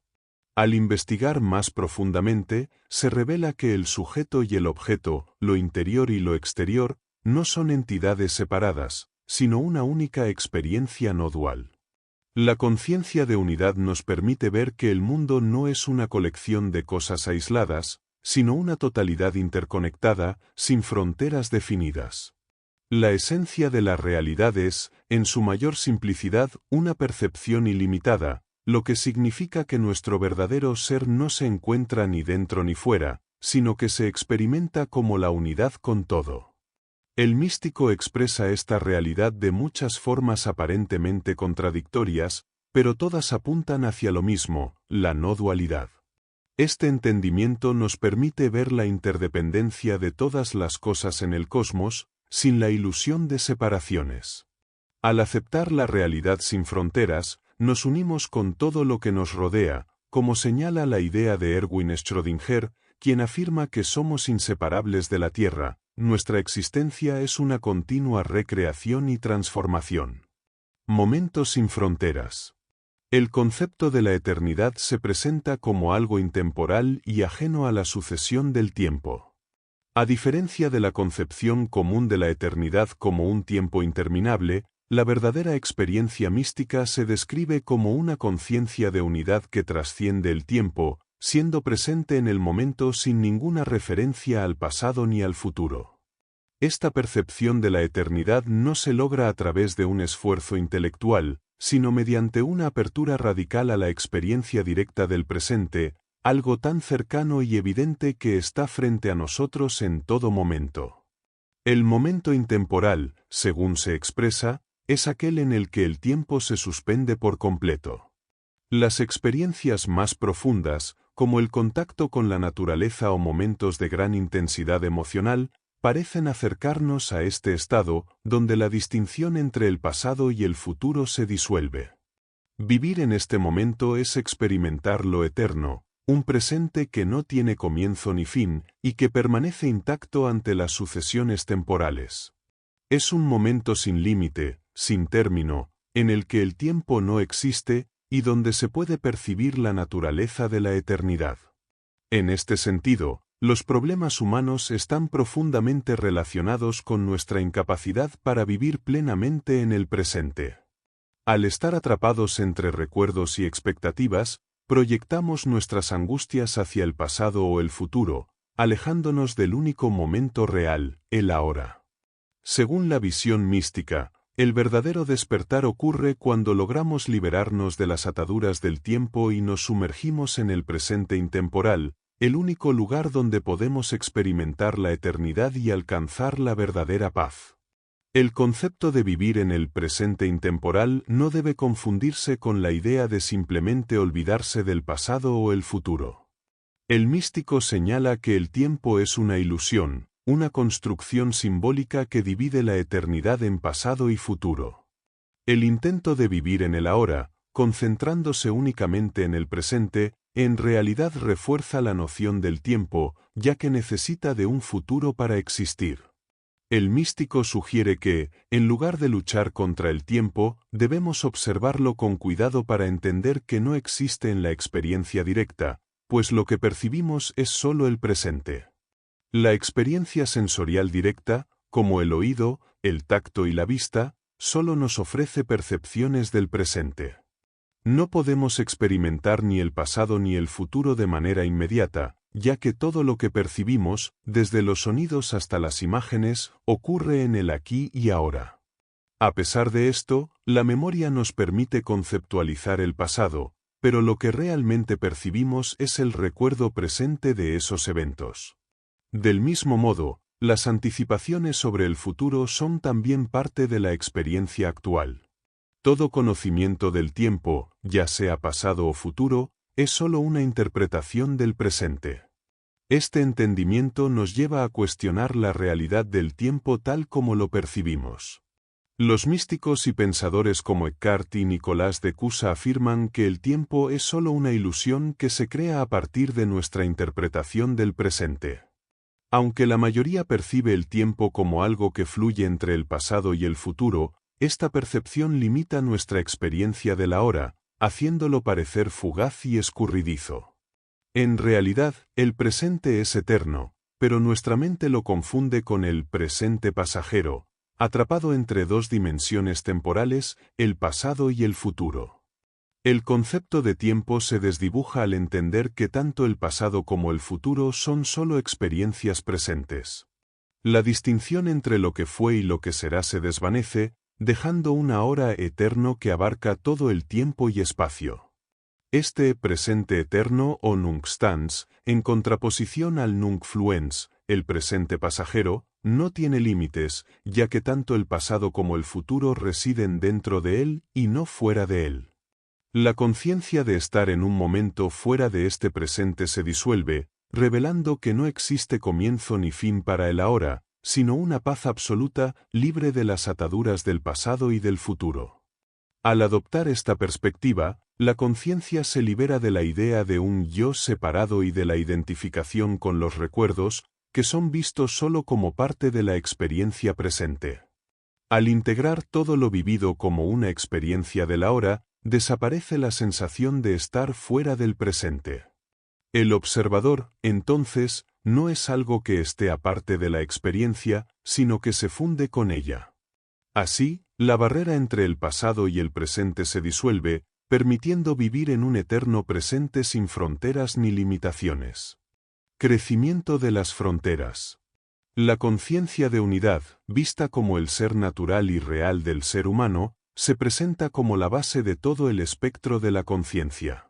[SPEAKER 1] Al investigar más profundamente, se revela que el sujeto y el objeto, lo interior y lo exterior, no son entidades separadas, sino una única experiencia no dual. La conciencia de unidad nos permite ver que el mundo no es una colección de cosas aisladas, sino una totalidad interconectada, sin fronteras definidas. La esencia de la realidad es, en su mayor simplicidad, una percepción ilimitada, lo que significa que nuestro verdadero ser no se encuentra ni dentro ni fuera, sino que se experimenta como la unidad con todo. El místico expresa esta realidad de muchas formas aparentemente contradictorias, pero todas apuntan hacia lo mismo, la no dualidad. Este entendimiento nos permite ver la interdependencia de todas las cosas en el cosmos, sin la ilusión de separaciones. Al aceptar la realidad sin fronteras, nos unimos con todo lo que nos rodea, como señala la idea de Erwin Schrödinger, quien afirma que somos inseparables de la Tierra, nuestra existencia es una continua recreación y transformación. Momentos sin fronteras. El concepto de la eternidad se presenta como algo intemporal y ajeno a la sucesión del tiempo. A diferencia de la concepción común de la eternidad como un tiempo interminable, la verdadera experiencia mística se describe como una conciencia de unidad que trasciende el tiempo, siendo presente en el momento sin ninguna referencia al pasado ni al futuro. Esta percepción de la eternidad no se logra a través de un esfuerzo intelectual, sino mediante una apertura radical a la experiencia directa del presente, algo tan cercano y evidente que está frente a nosotros en todo momento. El momento intemporal, según se expresa, es aquel en el que el tiempo se suspende por completo. Las experiencias más profundas, como el contacto con la naturaleza o momentos de gran intensidad emocional, parecen acercarnos a este estado, donde la distinción entre el pasado y el futuro se disuelve. Vivir en este momento es experimentar lo eterno, un presente que no tiene comienzo ni fin y que permanece intacto ante las sucesiones temporales. Es un momento sin límite, sin término, en el que el tiempo no existe y donde se puede percibir la naturaleza de la eternidad. En este sentido, los problemas humanos están profundamente relacionados con nuestra incapacidad para vivir plenamente en el presente. Al estar atrapados entre recuerdos y expectativas, proyectamos nuestras angustias hacia el pasado o el futuro, alejándonos del único momento real, el ahora. Según la visión mística, el verdadero despertar ocurre cuando logramos liberarnos de las ataduras del tiempo y nos sumergimos en el presente intemporal, el único lugar donde podemos experimentar la eternidad y alcanzar la verdadera paz. El concepto de vivir en el presente intemporal no debe confundirse con la idea de simplemente olvidarse del pasado o el futuro. El místico señala que el tiempo es una ilusión, una construcción simbólica que divide la eternidad en pasado y futuro. El intento de vivir en el ahora, concentrándose únicamente en el presente, en realidad refuerza la noción del tiempo, ya que necesita de un futuro para existir. El místico sugiere que, en lugar de luchar contra el tiempo, debemos observarlo con cuidado para entender que no existe en la experiencia directa, pues lo que percibimos es solo el presente. La experiencia sensorial directa, como el oído, el tacto y la vista, solo nos ofrece percepciones del presente. No podemos experimentar ni el pasado ni el futuro de manera inmediata, ya que todo lo que percibimos, desde los sonidos hasta las imágenes, ocurre en el aquí y ahora. A pesar de esto, la memoria nos permite conceptualizar el pasado, pero lo que realmente percibimos es el recuerdo presente de esos eventos. Del mismo modo, las anticipaciones sobre el futuro son también parte de la experiencia actual. Todo conocimiento del tiempo, ya sea pasado o futuro, es solo una interpretación del presente. Este entendimiento nos lleva a cuestionar la realidad del tiempo tal como lo percibimos. Los místicos y pensadores como Eckhart y Nicolás de Cusa afirman que el tiempo es solo una ilusión que se crea a partir de nuestra interpretación del presente. Aunque la mayoría percibe el tiempo como algo que fluye entre el pasado y el futuro, esta percepción limita nuestra experiencia del ahora, haciéndolo parecer fugaz y escurridizo. En realidad, el presente es eterno, pero nuestra mente lo confunde con el presente pasajero, atrapado entre dos dimensiones temporales, el pasado y el futuro. El concepto de tiempo se desdibuja al entender que tanto el pasado como el futuro son solo experiencias presentes. La distinción entre lo que fue y lo que será se desvanece, dejando un ahora eterno que abarca todo el tiempo y espacio. Este presente eterno o nunc stans, en contraposición al nunc fluens, el presente pasajero, no tiene límites, ya que tanto el pasado como el futuro residen dentro de él y no fuera de él. La conciencia de estar en un momento fuera de este presente se disuelve, revelando que no existe comienzo ni fin para el ahora, sino una paz absoluta, libre de las ataduras del pasado y del futuro. Al adoptar esta perspectiva, la conciencia se libera de la idea de un yo separado y de la identificación con los recuerdos, que son vistos solo como parte de la experiencia presente. Al integrar todo lo vivido como una experiencia del ahora, desaparece la sensación de estar fuera del presente. El observador, entonces, no es algo que esté aparte de la experiencia, sino que se funde con ella. Así, la barrera entre el pasado y el presente se disuelve, permitiendo vivir en un eterno presente sin fronteras ni limitaciones. Crecimiento de las fronteras. La conciencia de unidad, vista como el ser natural y real del ser humano, se presenta como la base de todo el espectro de la conciencia.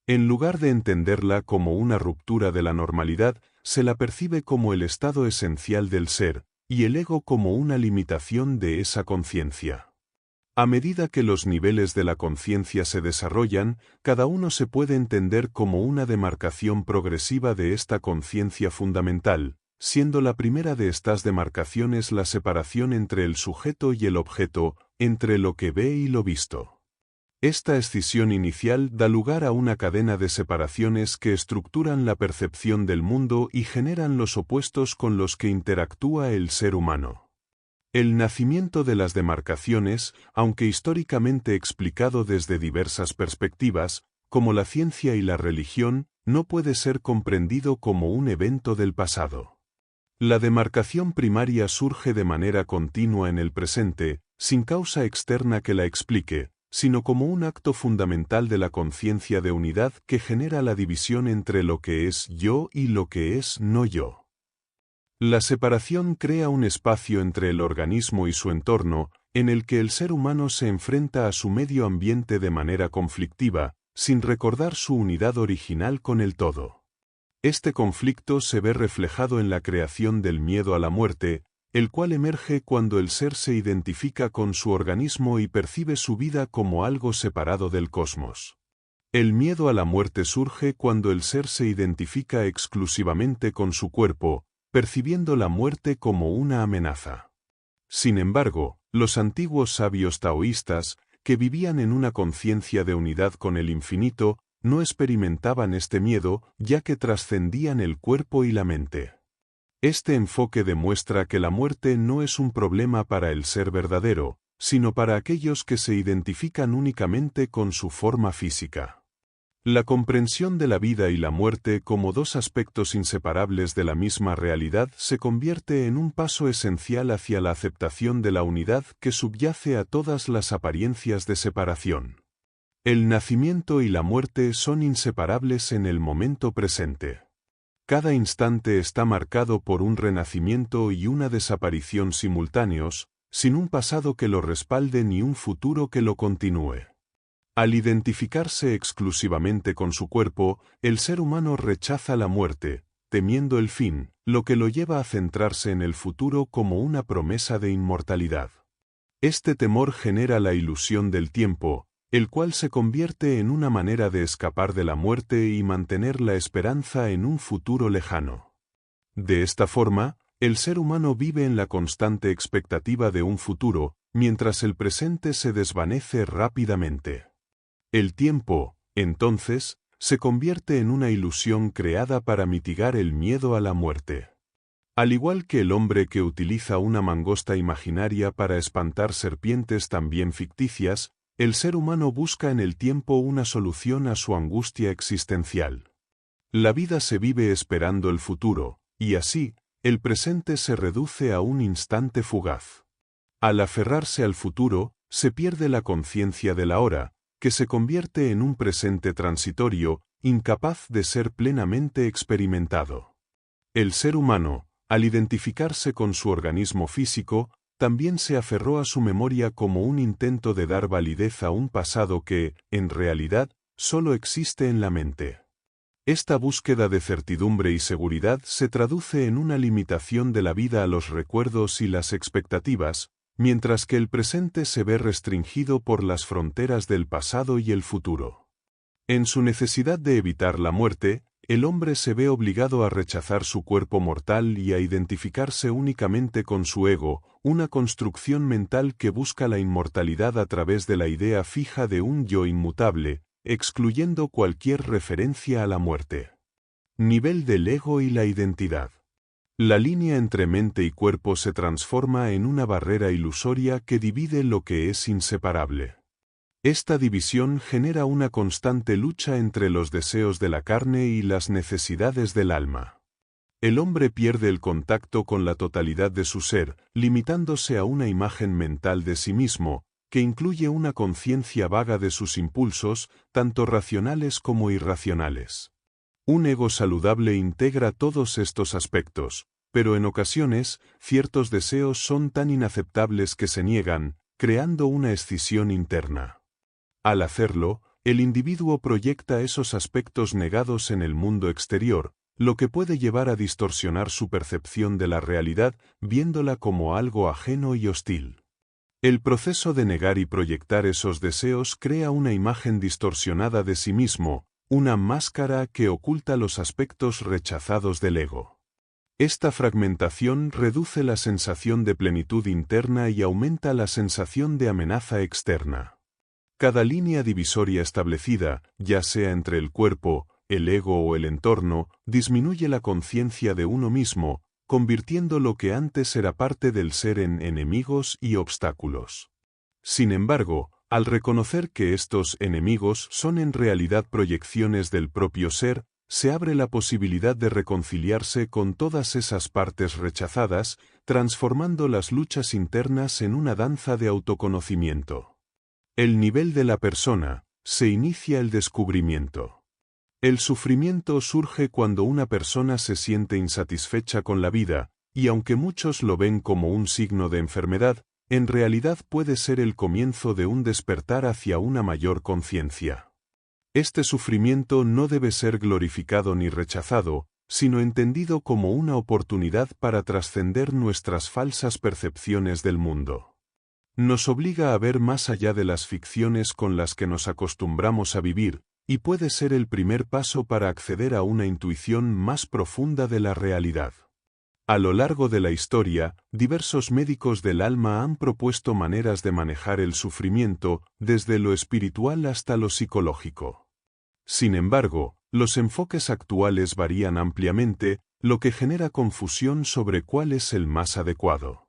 [SPEAKER 1] En lugar de entenderla como una ruptura de la normalidad, se la percibe como el estado esencial del ser, y el ego como una limitación de esa conciencia. A medida que los niveles de la conciencia se desarrollan, cada uno se puede entender como una demarcación progresiva de esta conciencia fundamental, siendo la primera de estas demarcaciones la separación entre el sujeto y el objeto, entre lo que ve y lo visto. Esta escisión inicial da lugar a una cadena de separaciones que estructuran la percepción del mundo y generan los opuestos con los que interactúa el ser humano. El nacimiento de las demarcaciones, aunque históricamente explicado desde diversas perspectivas, como la ciencia y la religión, no puede ser comprendido como un evento del pasado. La demarcación primaria surge de manera continua en el presente, sin causa externa que la explique, sino como un acto fundamental de la conciencia de unidad que genera la división entre lo que es yo y lo que es no yo. La separación crea un espacio entre el organismo y su entorno, en el que el ser humano se enfrenta a su medio ambiente de manera conflictiva, sin recordar su unidad original con el todo. Este conflicto se ve reflejado en la creación del miedo a la muerte, el cual emerge cuando el ser se identifica con su organismo y percibe su vida como algo separado del cosmos. El miedo a la muerte surge cuando el ser se identifica exclusivamente con su cuerpo, percibiendo la muerte como una amenaza. Sin embargo, los antiguos sabios taoístas, que vivían en una conciencia de unidad con el infinito, no experimentaban este miedo, ya que trascendían el cuerpo y la mente. Este enfoque demuestra que la muerte no es un problema para el ser verdadero, sino para aquellos que se identifican únicamente con su forma física. La comprensión de la vida y la muerte como dos aspectos inseparables de la misma realidad se convierte en un paso esencial hacia la aceptación de la unidad que subyace a todas las apariencias de separación. El nacimiento y la muerte son inseparables en el momento presente. Cada instante está marcado por un renacimiento y una desaparición simultáneos, sin un pasado que lo respalde ni un futuro que lo continúe. Al identificarse exclusivamente con su cuerpo, el ser humano rechaza la muerte, temiendo el fin, lo que lo lleva a centrarse en el futuro como una promesa de inmortalidad. Este temor genera la ilusión del tiempo, el cual se convierte en una manera de escapar de la muerte y mantener la esperanza en un futuro lejano. De esta forma, el ser humano vive en la constante expectativa de un futuro, mientras el presente se desvanece rápidamente. El tiempo, entonces, se convierte en una ilusión creada para mitigar el miedo a la muerte. Al igual que el hombre que utiliza una mangosta imaginaria para espantar serpientes también ficticias, el ser humano busca en el tiempo una solución a su angustia existencial. La vida se vive esperando el futuro, y así, el presente se reduce a un instante fugaz. Al aferrarse al futuro, se pierde la conciencia de la hora, que se convierte en un presente transitorio, incapaz de ser plenamente experimentado. El ser humano, al identificarse con su organismo físico, también se aferró a su memoria como un intento de dar validez a un pasado que, en realidad, solo existe en la mente. Esta búsqueda de certidumbre y seguridad se traduce en una limitación de la vida a los recuerdos y las expectativas, mientras que el presente se ve restringido por las fronteras del pasado y el futuro. En su necesidad de evitar la muerte, el hombre se ve obligado a rechazar su cuerpo mortal y a identificarse únicamente con su ego, una construcción mental que busca la inmortalidad a través de la idea fija de un yo inmutable, excluyendo cualquier referencia a la muerte. Nivel del ego y la identidad. La línea entre mente y cuerpo se transforma en una barrera ilusoria que divide lo que es inseparable. Esta división genera una constante lucha entre los deseos de la carne y las necesidades del alma. El hombre pierde el contacto con la totalidad de su ser, limitándose a una imagen mental de sí mismo, que incluye una conciencia vaga de sus impulsos, tanto racionales como irracionales. Un ego saludable integra todos estos aspectos, pero en ocasiones, ciertos deseos son tan inaceptables que se niegan, creando una escisión interna. Al hacerlo, el individuo proyecta esos aspectos negados en el mundo exterior, lo que puede llevar a distorsionar su percepción de la realidad, viéndola como algo ajeno y hostil. El proceso de negar y proyectar esos deseos crea una imagen distorsionada de sí mismo, una máscara que oculta los aspectos rechazados del ego. Esta fragmentación reduce la sensación de plenitud interna y aumenta la sensación de amenaza externa. Cada línea divisoria establecida, ya sea entre el cuerpo, el ego o el entorno, disminuye la conciencia de uno mismo, convirtiendo lo que antes era parte del ser en enemigos y obstáculos. Sin embargo, al reconocer que estos enemigos son en realidad proyecciones del propio ser, se abre la posibilidad de reconciliarse con todas esas partes rechazadas, transformando las luchas internas en una danza de autoconocimiento. El nivel de la persona, se inicia el descubrimiento. El sufrimiento surge cuando una persona se siente insatisfecha con la vida, y aunque muchos lo ven como un signo de enfermedad, en realidad puede ser el comienzo de un despertar hacia una mayor conciencia. Este sufrimiento no debe ser glorificado ni rechazado, sino entendido como una oportunidad para trascender nuestras falsas percepciones del mundo. Nos obliga a ver más allá de las ficciones con las que nos acostumbramos a vivir, y puede ser el primer paso para acceder a una intuición más profunda de la realidad. A lo largo de la historia, diversos médicos del alma han propuesto maneras de manejar el sufrimiento, desde lo espiritual hasta lo psicológico. Sin embargo, los enfoques actuales varían ampliamente, lo que genera confusión sobre cuál es el más adecuado.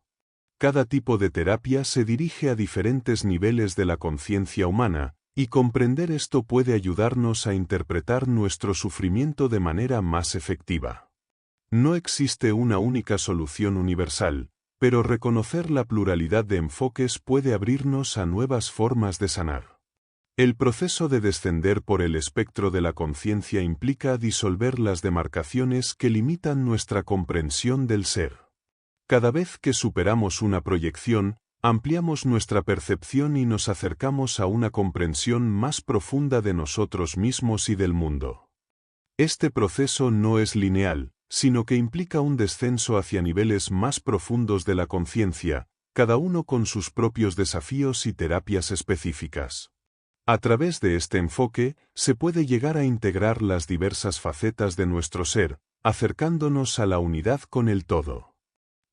[SPEAKER 1] Cada tipo de terapia se dirige a diferentes niveles de la conciencia humana, y comprender esto puede ayudarnos a interpretar nuestro sufrimiento de manera más efectiva. No existe una única solución universal, pero reconocer la pluralidad de enfoques puede abrirnos a nuevas formas de sanar. El proceso de descender por el espectro de la conciencia implica disolver las demarcaciones que limitan nuestra comprensión del ser. Cada vez que superamos una proyección, ampliamos nuestra percepción y nos acercamos a una comprensión más profunda de nosotros mismos y del mundo. Este proceso no es lineal, sino que implica un descenso hacia niveles más profundos de la conciencia, cada uno con sus propios desafíos y terapias específicas. A través de este enfoque, se puede llegar a integrar las diversas facetas de nuestro ser, acercándonos a la unidad con el todo.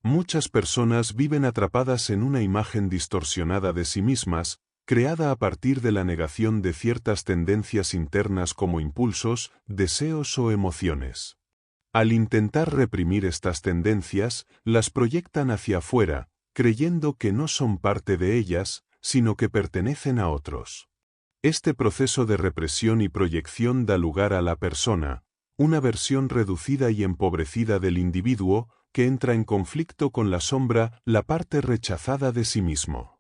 [SPEAKER 1] Muchas personas viven atrapadas en una imagen distorsionada de sí mismas, creada a partir de la negación de ciertas tendencias internas como impulsos, deseos o emociones. Al intentar reprimir estas tendencias, las proyectan hacia afuera, creyendo que no son parte de ellas, sino que pertenecen a otros. Este proceso de represión y proyección da lugar a la persona, una versión reducida y empobrecida del individuo, que entra en conflicto con la sombra, la parte rechazada de sí mismo.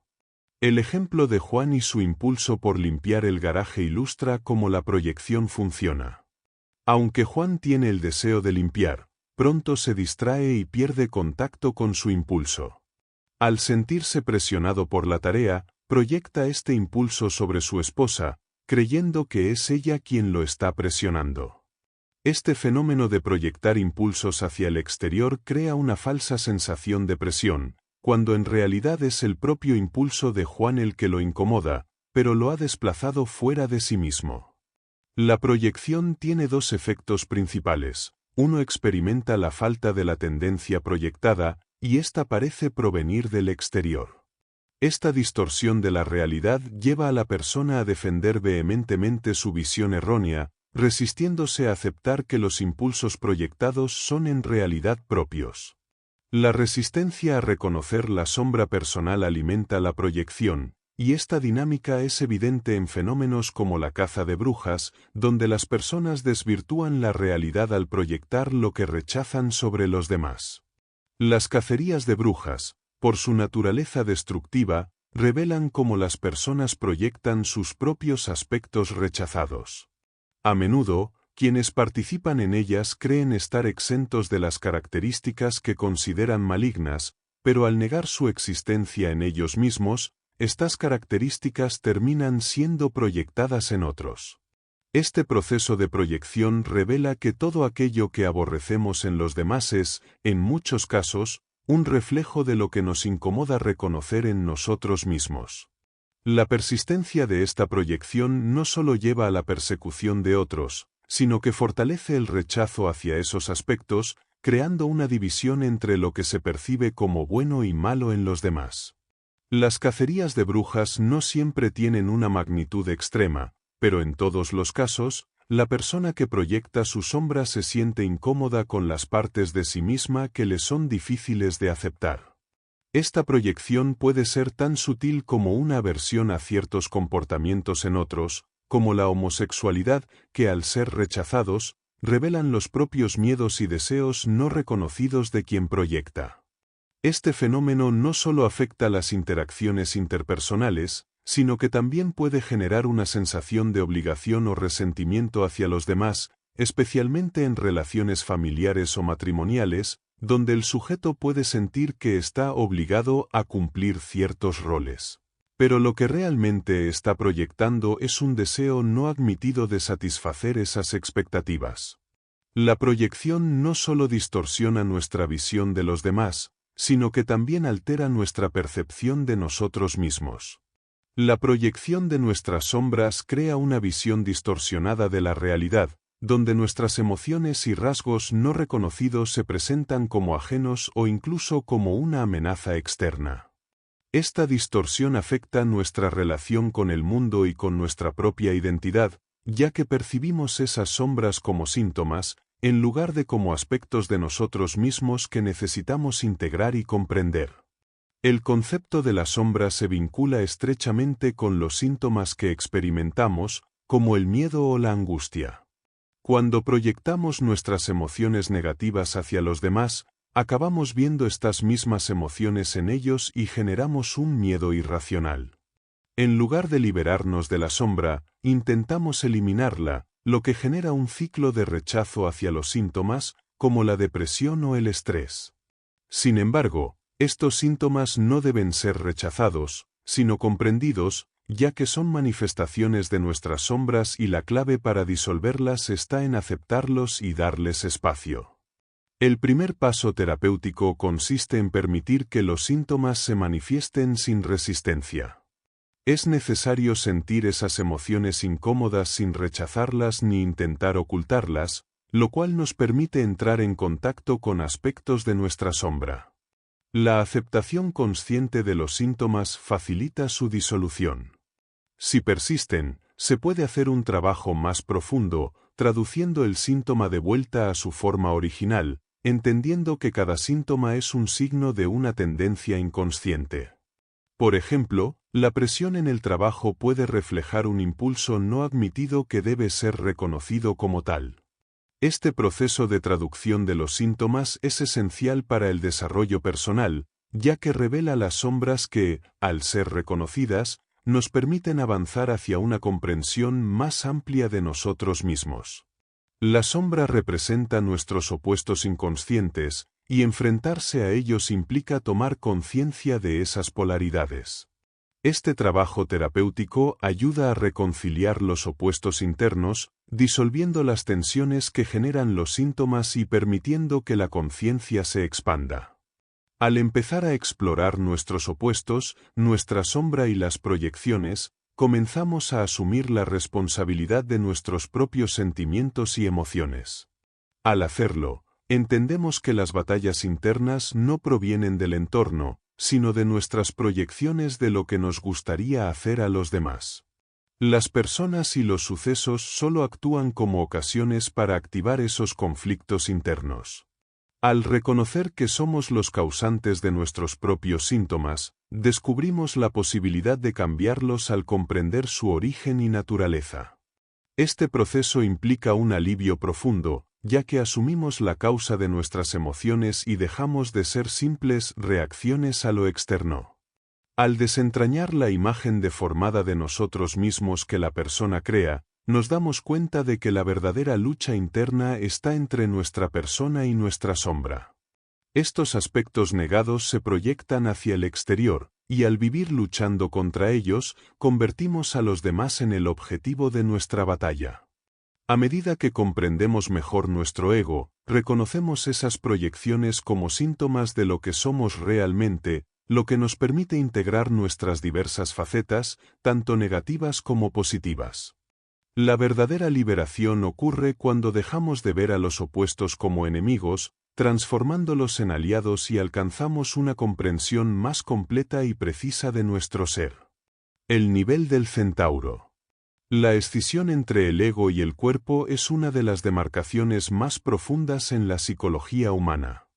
[SPEAKER 1] El ejemplo de Juan y su impulso por limpiar el garaje ilustra cómo la proyección funciona. Aunque Juan tiene el deseo de limpiar, pronto se distrae y pierde contacto con su impulso. Al sentirse presionado por la tarea, proyecta este impulso sobre su esposa, creyendo que es ella quien lo está presionando. Este fenómeno de proyectar impulsos hacia el exterior crea una falsa sensación de presión, cuando en realidad es el propio impulso de Juan el que lo incomoda, pero lo ha desplazado fuera de sí mismo. La proyección tiene dos efectos principales. Uno experimenta la falta de la tendencia proyectada, y ésta parece provenir del exterior. Esta distorsión de la realidad lleva a la persona a defender vehementemente su visión errónea, resistiéndose a aceptar que los impulsos proyectados son en realidad propios. La resistencia a reconocer la sombra personal alimenta la proyección, y esta dinámica es evidente en fenómenos como la caza de brujas, donde las personas desvirtúan la realidad al proyectar lo que rechazan sobre los demás. Las cacerías de brujas, por su naturaleza destructiva, revelan cómo las personas proyectan sus propios aspectos rechazados. A menudo, quienes participan en ellas creen estar exentos de las características que consideran malignas, pero al negar su existencia en ellos mismos, estas características terminan siendo proyectadas en otros. Este proceso de proyección revela que todo aquello que aborrecemos en los demás es, en muchos casos, un reflejo de lo que nos incomoda reconocer en nosotros mismos. La persistencia de esta proyección no solo lleva a la persecución de otros, sino que fortalece el rechazo hacia esos aspectos, creando una división entre lo que se percibe como bueno y malo en los demás. Las cacerías de brujas no siempre tienen una magnitud extrema, pero en todos los casos, la persona que proyecta su sombra se siente incómoda con las partes de sí misma que le son difíciles de aceptar. Esta proyección puede ser tan sutil como una aversión a ciertos comportamientos en otros, como la homosexualidad, que al ser rechazados, revelan los propios miedos y deseos no reconocidos de quien proyecta. Este fenómeno no solo afecta las interacciones interpersonales, sino que también puede generar una sensación de obligación o resentimiento hacia los demás, especialmente en relaciones familiares o matrimoniales, donde el sujeto puede sentir que está obligado a cumplir ciertos roles. Pero lo que realmente está proyectando es un deseo no admitido de satisfacer esas expectativas. La proyección no solo distorsiona nuestra visión de los demás, sino que también altera nuestra percepción de nosotros mismos. La proyección de nuestras sombras crea una visión distorsionada de la realidad, donde nuestras emociones y rasgos no reconocidos se presentan como ajenos o incluso como una amenaza externa. Esta distorsión afecta nuestra relación con el mundo y con nuestra propia identidad, ya que percibimos esas sombras como síntomas, en lugar de como aspectos de nosotros mismos que necesitamos integrar y comprender. El concepto de la sombra se vincula estrechamente con los síntomas que experimentamos, como el miedo o la angustia. Cuando proyectamos nuestras emociones negativas hacia los demás, acabamos viendo estas mismas emociones en ellos y generamos un miedo irracional. En lugar de liberarnos de la sombra, intentamos eliminarla, lo que genera un ciclo de rechazo hacia los síntomas, como la depresión o el estrés. Sin embargo, estos síntomas no deben ser rechazados, sino comprendidos, ya que son manifestaciones de nuestras sombras y la clave para disolverlas está en aceptarlos y darles espacio. El primer paso terapéutico consiste en permitir que los síntomas se manifiesten sin resistencia. Es necesario sentir esas emociones incómodas sin rechazarlas ni intentar ocultarlas, lo cual nos permite entrar en contacto con aspectos de nuestra sombra. La aceptación consciente de los síntomas facilita su disolución. Si persisten, se puede hacer un trabajo más profundo, traduciendo el síntoma de vuelta a su forma original, entendiendo que cada síntoma es un signo de una tendencia inconsciente. Por ejemplo, la presión en el trabajo puede reflejar un impulso no admitido que debe ser reconocido como tal. Este proceso de traducción de los síntomas es esencial para el desarrollo personal, ya que revela las sombras que, al ser reconocidas, nos permiten avanzar hacia una comprensión más amplia de nosotros mismos. La sombra representa nuestros opuestos inconscientes, y enfrentarse a ellos implica tomar conciencia de esas polaridades. Este trabajo terapéutico ayuda a reconciliar los opuestos internos, disolviendo las tensiones que generan los síntomas y permitiendo que la conciencia se expanda. Al empezar a explorar nuestros opuestos, nuestra sombra y las proyecciones, comenzamos a asumir la responsabilidad de nuestros propios sentimientos y emociones. Al hacerlo, entendemos que las batallas internas no provienen del entorno, sino de nuestras proyecciones de lo que nos gustaría hacer a los demás. Las personas y los sucesos solo actúan como ocasiones para activar esos conflictos internos. Al reconocer que somos los causantes de nuestros propios síntomas, descubrimos la posibilidad de cambiarlos al comprender su origen y naturaleza. Este proceso implica un alivio profundo, ya que asumimos la causa de nuestras emociones y dejamos de ser simples reacciones a lo externo. Al desentrañar la imagen deformada de nosotros mismos que la persona crea, nos damos cuenta de que la verdadera lucha interna está entre nuestra persona y nuestra sombra. Estos aspectos negados se proyectan hacia el exterior, y al vivir luchando contra ellos, convertimos a los demás en el objetivo de nuestra batalla. A medida que comprendemos mejor nuestro ego, reconocemos esas proyecciones como síntomas de lo que somos realmente, lo que nos permite integrar nuestras diversas facetas, tanto negativas como positivas. La verdadera liberación ocurre cuando dejamos de ver a los opuestos como enemigos, transformándolos en aliados y alcanzamos una comprensión más completa y precisa de nuestro ser. El nivel del centauro. La escisión entre el ego y el cuerpo es una de las demarcaciones más profundas en la psicología humana.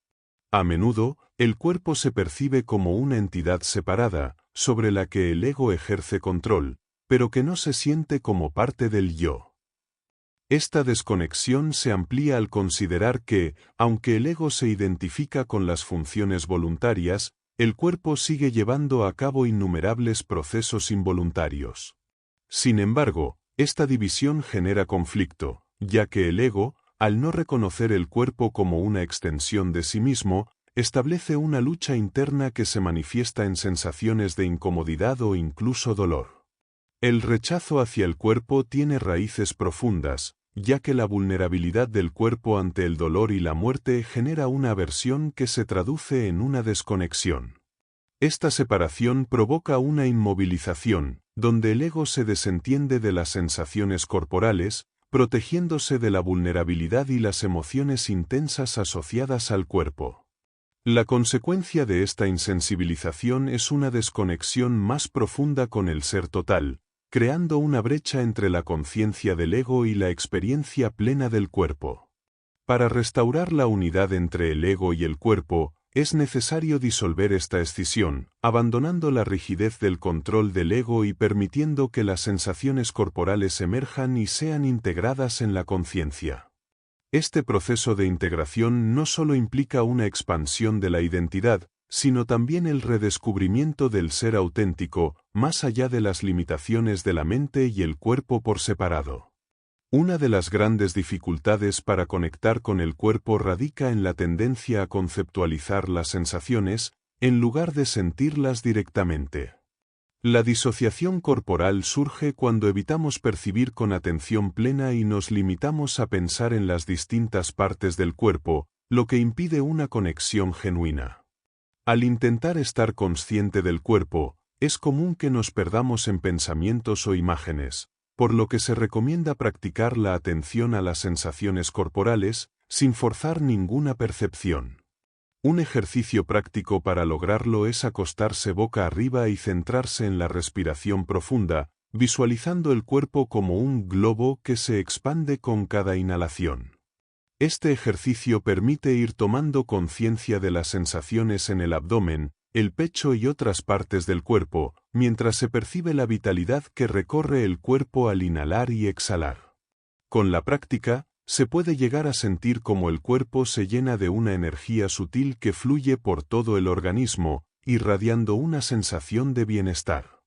[SPEAKER 1] A menudo, el cuerpo se percibe como una entidad separada, sobre la que el ego ejerce control, pero que no se siente como parte del yo. Esta desconexión se amplía al considerar que, aunque el ego se identifica con las funciones voluntarias, el cuerpo sigue llevando a cabo innumerables procesos involuntarios. Sin embargo, esta división genera conflicto, ya que el ego, al no reconocer el cuerpo como una extensión de sí mismo, establece una lucha interna que se manifiesta en sensaciones de incomodidad o incluso dolor. El rechazo hacia el cuerpo tiene raíces profundas, ya que la vulnerabilidad del cuerpo ante el dolor y la muerte genera una aversión que se traduce en una desconexión. Esta separación provoca una inmovilización, donde el ego se desentiende de las sensaciones corporales, protegiéndose de la vulnerabilidad y las emociones intensas asociadas al cuerpo. La consecuencia de esta insensibilización es una desconexión más profunda con el ser total, creando una brecha entre la conciencia del ego y la experiencia plena del cuerpo. Para restaurar la unidad entre el ego y el cuerpo, es necesario disolver esta escisión, abandonando la rigidez del control del ego y permitiendo que las sensaciones corporales emerjan y sean integradas en la conciencia. Este proceso de integración no solo implica una expansión de la identidad, sino también el redescubrimiento del ser auténtico, más allá de las limitaciones de la mente y el cuerpo por separado. Una de las grandes dificultades para conectar con el cuerpo radica en la tendencia a conceptualizar las sensaciones, en lugar de sentirlas directamente. La disociación corporal surge cuando evitamos percibir con atención plena y nos limitamos a pensar en las distintas partes del cuerpo, lo que impide una conexión genuina. Al intentar estar consciente del cuerpo, es común que nos perdamos en pensamientos o imágenes, por lo que se recomienda practicar la atención a las sensaciones corporales, sin forzar ninguna percepción. Un ejercicio práctico para lograrlo es acostarse boca arriba y centrarse en la respiración profunda, visualizando el cuerpo como un globo que se expande con cada inhalación. Este ejercicio permite ir tomando conciencia de las sensaciones en el abdomen, el pecho y otras partes del cuerpo, mientras se percibe la vitalidad que recorre el cuerpo al inhalar y exhalar. Con la práctica, se puede llegar a sentir cómo el cuerpo se llena de una energía sutil que fluye por todo el organismo, irradiando una sensación de bienestar.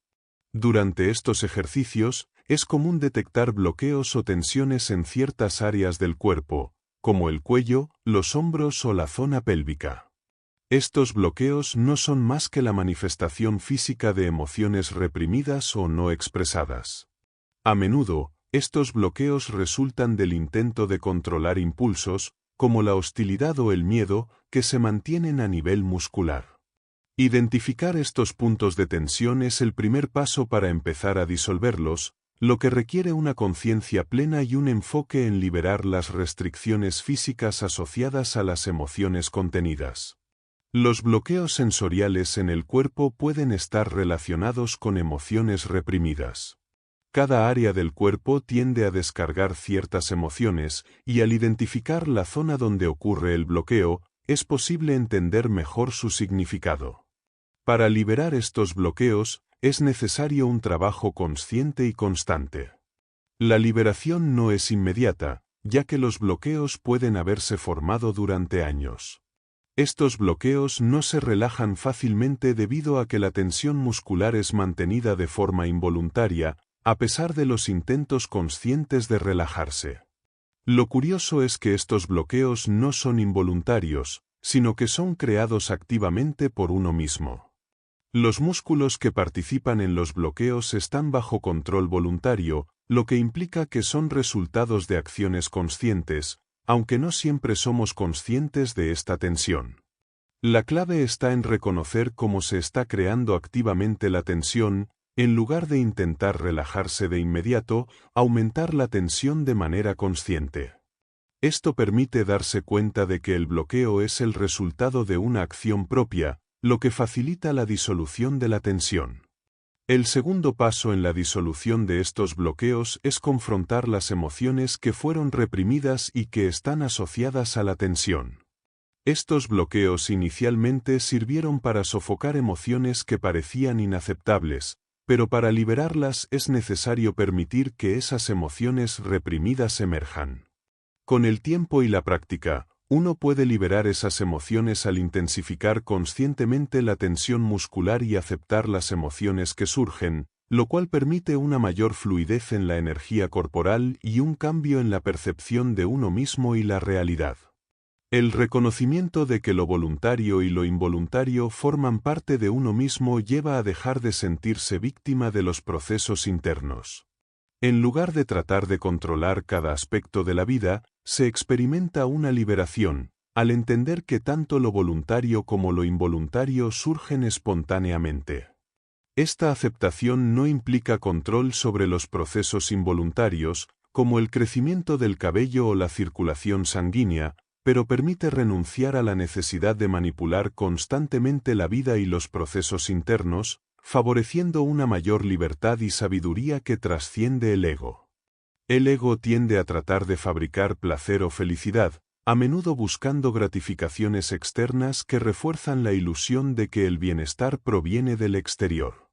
[SPEAKER 1] Durante estos ejercicios, es común detectar bloqueos o tensiones en ciertas áreas del cuerpo, como el cuello, los hombros o la zona pélvica. Estos bloqueos no son más que la manifestación física de emociones reprimidas o no expresadas. A menudo, estos bloqueos resultan del intento de controlar impulsos, como la hostilidad o el miedo, que se mantienen a nivel muscular. Identificar estos puntos de tensión es el primer paso para empezar a disolverlos, lo que requiere una conciencia plena y un enfoque en liberar las restricciones físicas asociadas a las emociones contenidas. Los bloqueos sensoriales en el cuerpo pueden estar relacionados con emociones reprimidas. Cada área del cuerpo tiende a descargar ciertas emociones, y al identificar la zona donde ocurre el bloqueo, es posible entender mejor su significado. Para liberar estos bloqueos, es necesario un trabajo consciente y constante. La liberación no es inmediata, ya que los bloqueos pueden haberse formado durante años. Estos bloqueos no se relajan fácilmente debido a que la tensión muscular es mantenida de forma involuntaria, a pesar de los intentos conscientes de relajarse. Lo curioso es que estos bloqueos no son involuntarios, sino que son creados activamente por uno mismo. Los músculos que participan en los bloqueos están bajo control voluntario, lo que implica que son resultados de acciones conscientes, aunque no siempre somos conscientes de esta tensión. La clave está en reconocer cómo se está creando activamente la tensión, en lugar de intentar relajarse de inmediato, aumentar la tensión de manera consciente. Esto permite darse cuenta de que el bloqueo es el resultado de una acción propia, lo que facilita la disolución de la tensión. El segundo paso en la disolución de estos bloqueos es confrontar las emociones que fueron reprimidas y que están asociadas a la tensión. Estos bloqueos inicialmente sirvieron para sofocar emociones que parecían inaceptables, pero para liberarlas es necesario permitir que esas emociones reprimidas emerjan. Con el tiempo y la práctica, uno puede liberar esas emociones al intensificar conscientemente la tensión muscular y aceptar las emociones que surgen, lo cual permite una mayor fluidez en la energía corporal y un cambio en la percepción de uno mismo y la realidad. El reconocimiento de que lo voluntario y lo involuntario forman parte de uno mismo lleva a dejar de sentirse víctima de los procesos internos. En lugar de tratar de controlar cada aspecto de la vida, se experimenta una liberación, al entender que tanto lo voluntario como lo involuntario surgen espontáneamente. Esta aceptación no implica control sobre los procesos involuntarios, como el crecimiento del cabello o la circulación sanguínea, pero permite renunciar a la necesidad de manipular constantemente la vida y los procesos internos, favoreciendo una mayor libertad y sabiduría que trasciende el ego. El ego tiende a tratar de fabricar placer o felicidad, a menudo buscando gratificaciones externas que refuerzan la ilusión de que el bienestar proviene del exterior.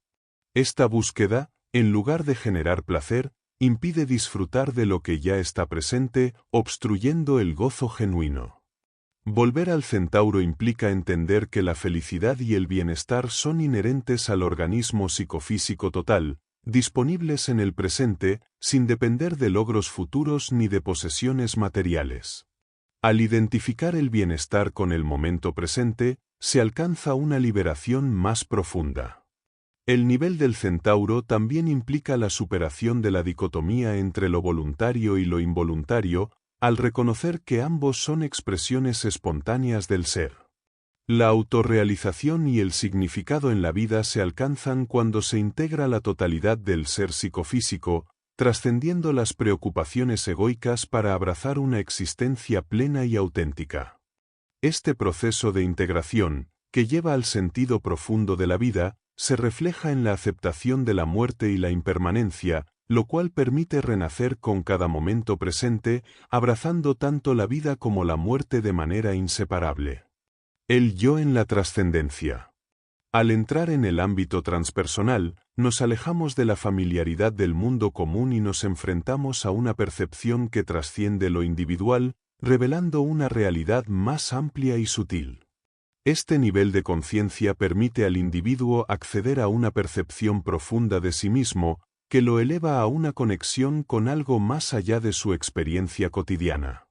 [SPEAKER 1] Esta búsqueda, en lugar de generar placer, impide disfrutar de lo que ya está presente, obstruyendo el gozo genuino. Volver al centauro implica entender que la felicidad y el bienestar son inherentes al organismo psicofísico total, disponibles en el presente, sin depender de logros futuros ni de posesiones materiales. Al identificar el bienestar con el momento presente, se alcanza una liberación más profunda. El nivel del centauro también implica la superación de la dicotomía entre lo voluntario y lo involuntario, al reconocer que ambos son expresiones espontáneas del ser. La autorrealización y el significado en la vida se alcanzan cuando se integra la totalidad del ser psicofísico, trascendiendo las preocupaciones egoicas para abrazar una existencia plena y auténtica. Este proceso de integración, que lleva al sentido profundo de la vida, se refleja en la aceptación de la muerte y la impermanencia, lo cual permite renacer con cada momento presente, abrazando tanto la vida como la muerte de manera inseparable. El yo en la trascendencia. Al entrar en el ámbito transpersonal, nos alejamos de la familiaridad del mundo común y nos enfrentamos a una percepción que trasciende lo individual, revelando una realidad más amplia y sutil. Este nivel de conciencia permite al individuo acceder a una percepción profunda de sí mismo, que lo eleva a una conexión con algo más allá de su experiencia cotidiana.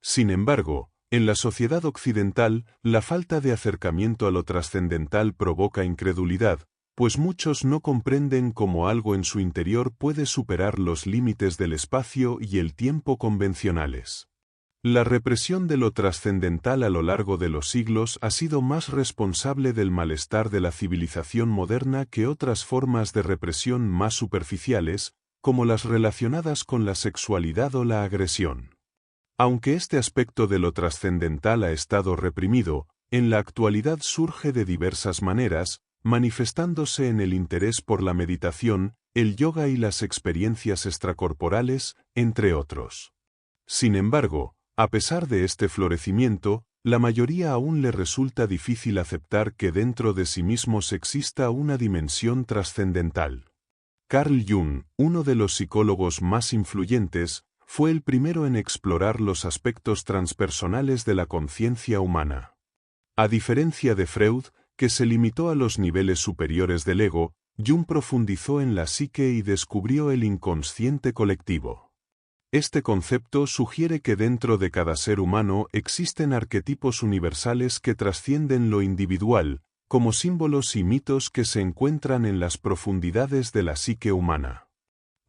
[SPEAKER 1] Sin embargo, en la sociedad occidental, la falta de acercamiento a lo trascendental provoca incredulidad, pues muchos no comprenden cómo algo en su interior puede superar los límites del espacio y el tiempo convencionales. La represión de lo trascendental a lo largo de los siglos ha sido más responsable del malestar de la civilización moderna que otras formas de represión más superficiales, como las relacionadas con la sexualidad o la agresión. Aunque este aspecto de lo trascendental ha estado reprimido, en la actualidad surge de diversas maneras, manifestándose en el interés por la meditación, el yoga y las experiencias extracorporales, entre otros. Sin embargo, a pesar de este florecimiento, la mayoría aún le resulta difícil aceptar que dentro de sí mismos exista una dimensión trascendental. Carl Jung, uno de los psicólogos más influyentes, fue el primero en explorar los aspectos transpersonales de la conciencia humana. A diferencia de Freud, que se limitó a los niveles superiores del ego, Jung profundizó en la psique y descubrió el inconsciente colectivo. Este concepto sugiere que dentro de cada ser humano existen arquetipos universales que trascienden lo individual, como símbolos y mitos que se encuentran en las profundidades de la psique humana.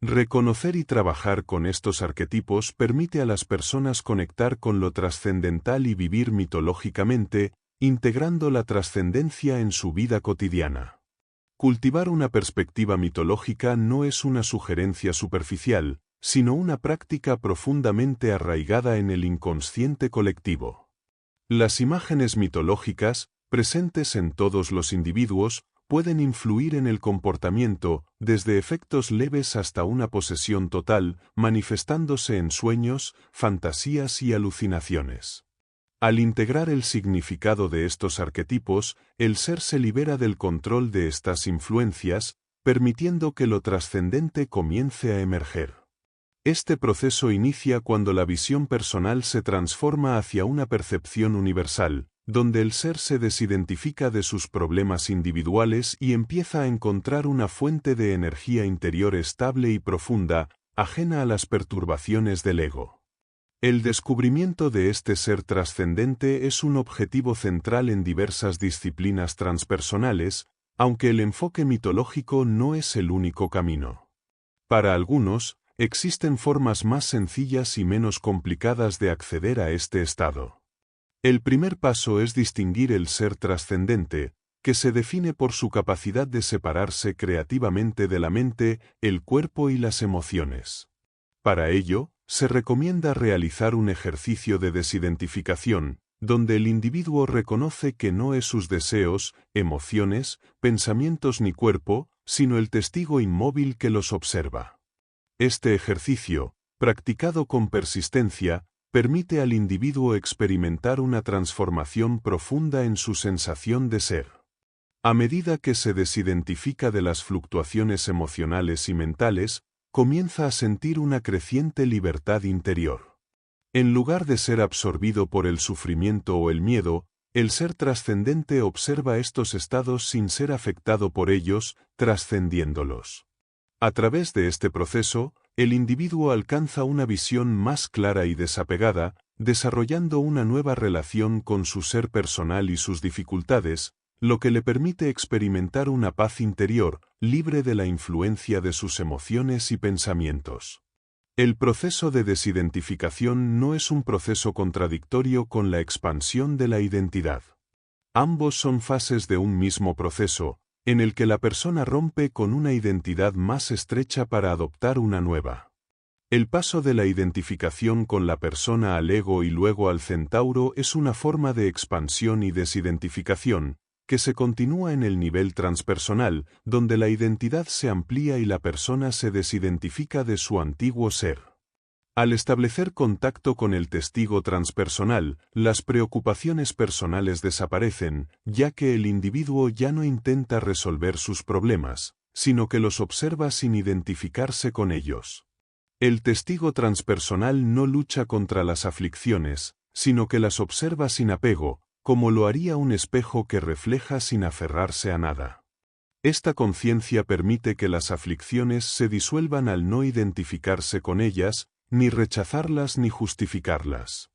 [SPEAKER 1] Reconocer y trabajar con estos arquetipos permite a las personas conectar con lo trascendental y vivir mitológicamente, integrando la trascendencia en su vida cotidiana. Cultivar una perspectiva mitológica no es una sugerencia superficial, sino una práctica profundamente arraigada en el inconsciente colectivo. Las imágenes mitológicas, presentes en todos los individuos, pueden influir en el comportamiento, desde efectos leves hasta una posesión total, manifestándose en sueños, fantasías y alucinaciones. Al integrar el significado de estos arquetipos, el ser se libera del control de estas influencias, permitiendo que lo trascendente comience a emerger. Este proceso inicia cuando la visión personal se transforma hacia una percepción universal, donde el ser se desidentifica de sus problemas individuales y empieza a encontrar una fuente de energía interior estable y profunda, ajena a las perturbaciones del ego. El descubrimiento de este ser trascendente es un objetivo central en diversas disciplinas transpersonales, aunque el enfoque mitológico no es el único camino. Para algunos, existen formas más sencillas y menos complicadas de acceder a este estado. El primer paso es distinguir el ser trascendente, que se define por su capacidad de separarse creativamente de la mente, el cuerpo y las emociones. Para ello, se recomienda realizar un ejercicio de desidentificación, donde el individuo reconoce que no es sus deseos, emociones, pensamientos ni cuerpo, sino el testigo inmóvil que los observa. Este ejercicio, practicado con persistencia, permite al individuo experimentar una transformación profunda en su sensación de ser. A medida que se desidentifica de las fluctuaciones emocionales y mentales, comienza a sentir una creciente libertad interior. En lugar de ser absorbido por el sufrimiento o el miedo, el ser trascendente observa estos estados sin ser afectado por ellos, trascendiéndolos. A través de este proceso, el individuo alcanza una visión más clara y desapegada, desarrollando una nueva relación con su ser personal y sus dificultades, lo que le permite experimentar una paz interior, libre de la influencia de sus emociones y pensamientos. El proceso de desidentificación no es un proceso contradictorio con la expansión de la identidad. Ambos son fases de un mismo proceso, en el que la persona rompe con una identidad más estrecha para adoptar una nueva. El paso de la identificación con la persona al ego y luego al centauro es una forma de expansión y desidentificación, que se continúa en el nivel transpersonal, donde la identidad se amplía y la persona se desidentifica de su antiguo ser. Al establecer contacto con el testigo transpersonal, las preocupaciones personales desaparecen, ya que el individuo ya no intenta resolver sus problemas, sino que los observa sin identificarse con ellos. El testigo transpersonal no lucha contra las aflicciones, sino que las observa sin apego, como lo haría un espejo que refleja sin aferrarse a nada. Esta conciencia permite que las aflicciones se disuelvan al no identificarse con ellas, ni rechazarlas ni justificarlas.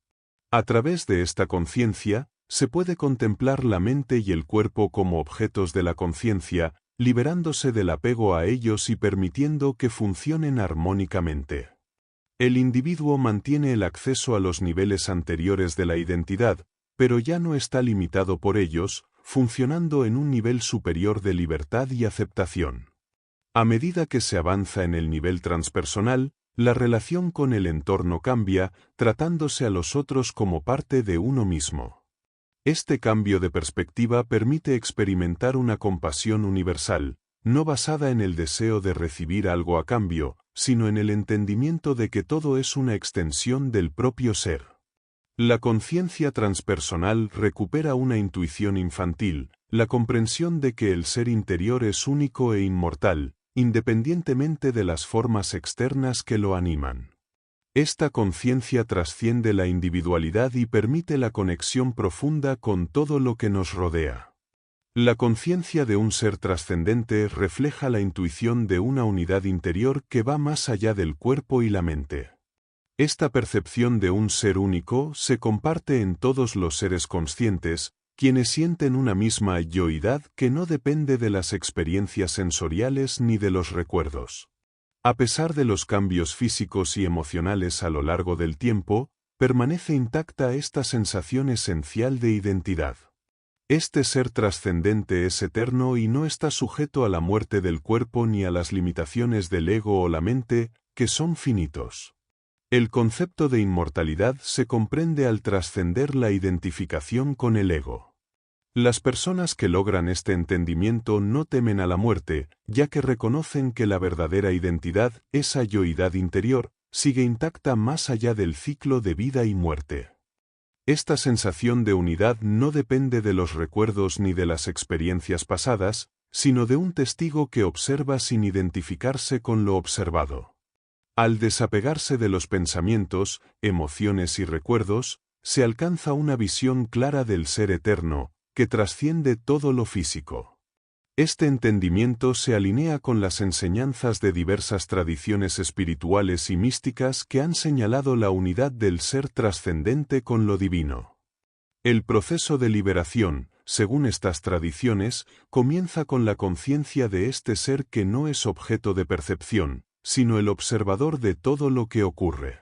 [SPEAKER 1] A través de esta conciencia, se puede contemplar la mente y el cuerpo como objetos de la conciencia, liberándose del apego a ellos y permitiendo que funcionen armónicamente. El individuo mantiene el acceso a los niveles anteriores de la identidad, pero ya no está limitado por ellos, funcionando en un nivel superior de libertad y aceptación. A medida que se avanza en el nivel transpersonal, la relación con el entorno cambia, tratándose a los otros como parte de uno mismo. Este cambio de perspectiva permite experimentar una compasión universal, no basada en el deseo de recibir algo a cambio, sino en el entendimiento de que todo es una extensión del propio ser. La conciencia transpersonal recupera una intuición infantil, la comprensión de que el ser interior es único e inmortal, independientemente de las formas externas que lo animan. Esta conciencia trasciende la individualidad y permite la conexión profunda con todo lo que nos rodea. La conciencia de un ser trascendente refleja la intuición de una unidad interior que va más allá del cuerpo y la mente. Esta percepción de un ser único se comparte en todos los seres conscientes, quienes sienten una misma yoidad que no depende de las experiencias sensoriales ni de los recuerdos. A pesar de los cambios físicos y emocionales a lo largo del tiempo, permanece intacta esta sensación esencial de identidad. Este ser trascendente es eterno y no está sujeto a la muerte del cuerpo ni a las limitaciones del ego o la mente, que son finitos. El concepto de inmortalidad se comprende al trascender la identificación con el ego. Las personas que logran este entendimiento no temen a la muerte, ya que reconocen que la verdadera identidad, esa yoidad interior, sigue intacta más allá del ciclo de vida y muerte. Esta sensación de unidad no depende de los recuerdos ni de las experiencias pasadas, sino de un testigo que observa sin identificarse con lo observado. Al desapegarse de los pensamientos, emociones y recuerdos, se alcanza una visión clara del ser eterno, que trasciende todo lo físico. Este entendimiento se alinea con las enseñanzas de diversas tradiciones espirituales y místicas que han señalado la unidad del ser trascendente con lo divino. El proceso de liberación, según estas tradiciones, comienza con la conciencia de este ser que no es objeto de percepción, sino el observador de todo lo que ocurre.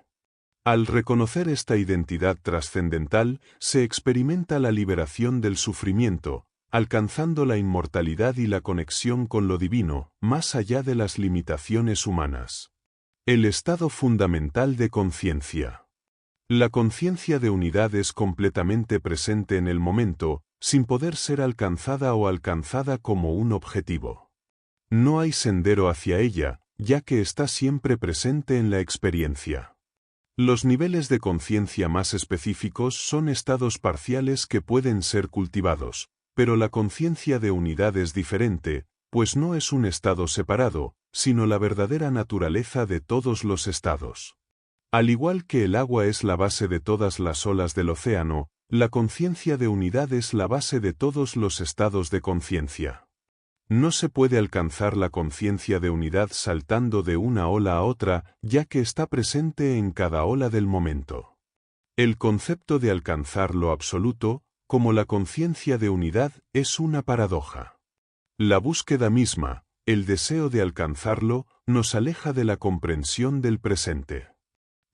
[SPEAKER 1] Al reconocer esta identidad trascendental, se experimenta la liberación del sufrimiento, alcanzando la inmortalidad y la conexión con lo divino, más allá de las limitaciones humanas. El estado fundamental de conciencia. La conciencia de unidad es completamente presente en el momento, sin poder ser alcanzada o alcanzada como un objetivo. No hay sendero hacia ella, ya que está siempre presente en la experiencia. Los niveles de conciencia más específicos son estados parciales que pueden ser cultivados, pero la conciencia de unidad es diferente, pues no es un estado separado, sino la verdadera naturaleza de todos los estados. Al igual que el agua es la base de todas las olas del océano, la conciencia de unidad es la base de todos los estados de conciencia. No se puede alcanzar la conciencia de unidad saltando de una ola a otra, ya que está presente en cada ola del momento. El concepto de alcanzar lo absoluto, como la conciencia de unidad, es una paradoja. La búsqueda misma, el deseo de alcanzarlo, nos aleja de la comprensión del presente.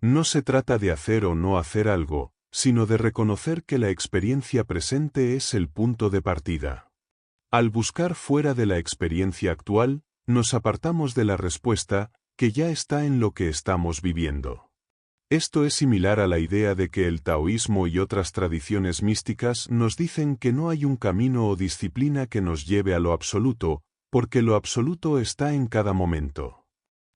[SPEAKER 1] No se trata de hacer o no hacer algo, sino de reconocer que la experiencia presente es el punto de partida. Al buscar fuera de la experiencia actual, nos apartamos de la respuesta, que ya está en lo que estamos viviendo. Esto es similar a la idea de que el taoísmo y otras tradiciones místicas nos dicen que no hay un camino o disciplina que nos lleve a lo absoluto, porque lo absoluto está en cada momento.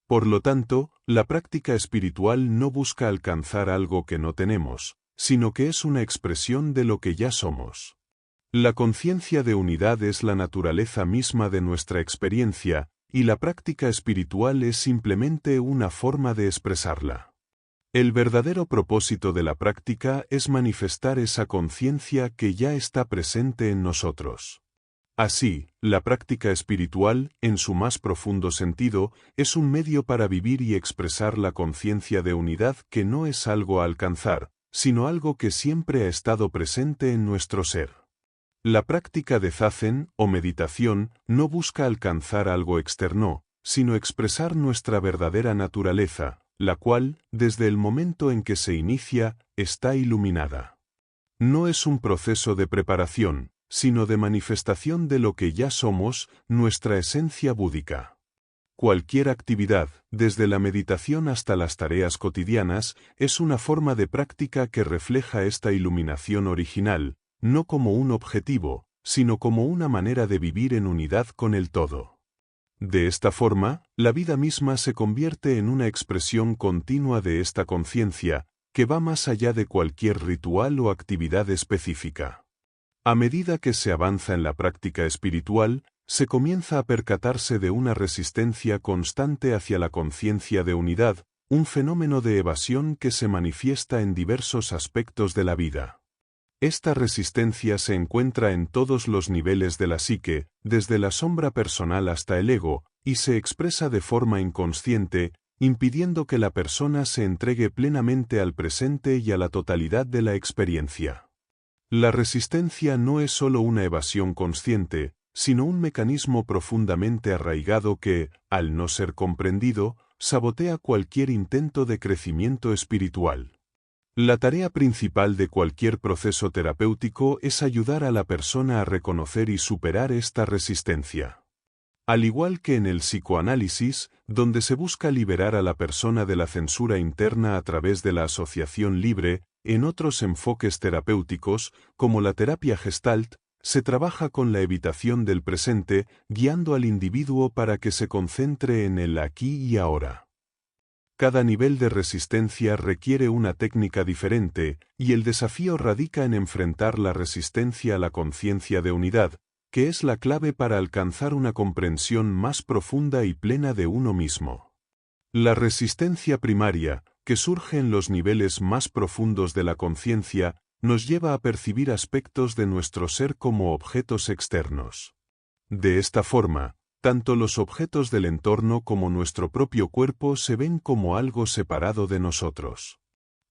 [SPEAKER 1] Por lo tanto, la práctica espiritual no busca alcanzar algo que no tenemos, sino que es una expresión de lo que ya somos. La conciencia de unidad es la naturaleza misma de nuestra experiencia, y la práctica espiritual es simplemente una forma de expresarla. El verdadero propósito de la práctica es manifestar esa conciencia que ya está presente en nosotros. Así, la práctica espiritual, en su más profundo sentido, es un medio para vivir y expresar la conciencia de unidad que no es algo a alcanzar, sino algo que siempre ha estado presente en nuestro ser. La práctica de zazen, o meditación, no busca alcanzar algo externo, sino expresar nuestra verdadera naturaleza, la cual, desde el momento en que se inicia, está iluminada. No es un proceso de preparación, sino de manifestación de lo que ya somos, nuestra esencia búdica. Cualquier actividad, desde la meditación hasta las tareas cotidianas, es una forma de práctica que refleja esta iluminación original, no como un objetivo, sino como una manera de vivir en unidad con el todo. De esta forma, la vida misma se convierte en una expresión continua de esta conciencia, que va más allá de cualquier ritual o actividad específica. A medida que se avanza en la práctica espiritual, se comienza a percatarse de una resistencia constante hacia la conciencia de unidad, un fenómeno de evasión que se manifiesta en diversos aspectos de la vida. Esta resistencia se encuentra en todos los niveles de la psique, desde la sombra personal hasta el ego, y se expresa de forma inconsciente, impidiendo que la persona se entregue plenamente al presente y a la totalidad de la experiencia. La resistencia no es solo una evasión consciente, sino un mecanismo profundamente arraigado que, al no ser comprendido, sabotea cualquier intento de crecimiento espiritual. La tarea principal de cualquier proceso terapéutico es ayudar a la persona a reconocer y superar esta resistencia. Al igual que en el psicoanálisis, donde se busca liberar a la persona de la censura interna a través de la asociación libre, en otros enfoques terapéuticos, como la terapia Gestalt, se trabaja con la evitación del presente, guiando al individuo para que se concentre en el aquí y ahora. Cada nivel de resistencia requiere una técnica diferente, y el desafío radica en enfrentar la resistencia a la conciencia de unidad, que es la clave para alcanzar una comprensión más profunda y plena de uno mismo. La resistencia primaria, que surge en los niveles más profundos de la conciencia, nos lleva a percibir aspectos de nuestro ser como objetos externos. De esta forma, tanto los objetos del entorno como nuestro propio cuerpo se ven como algo separado de nosotros.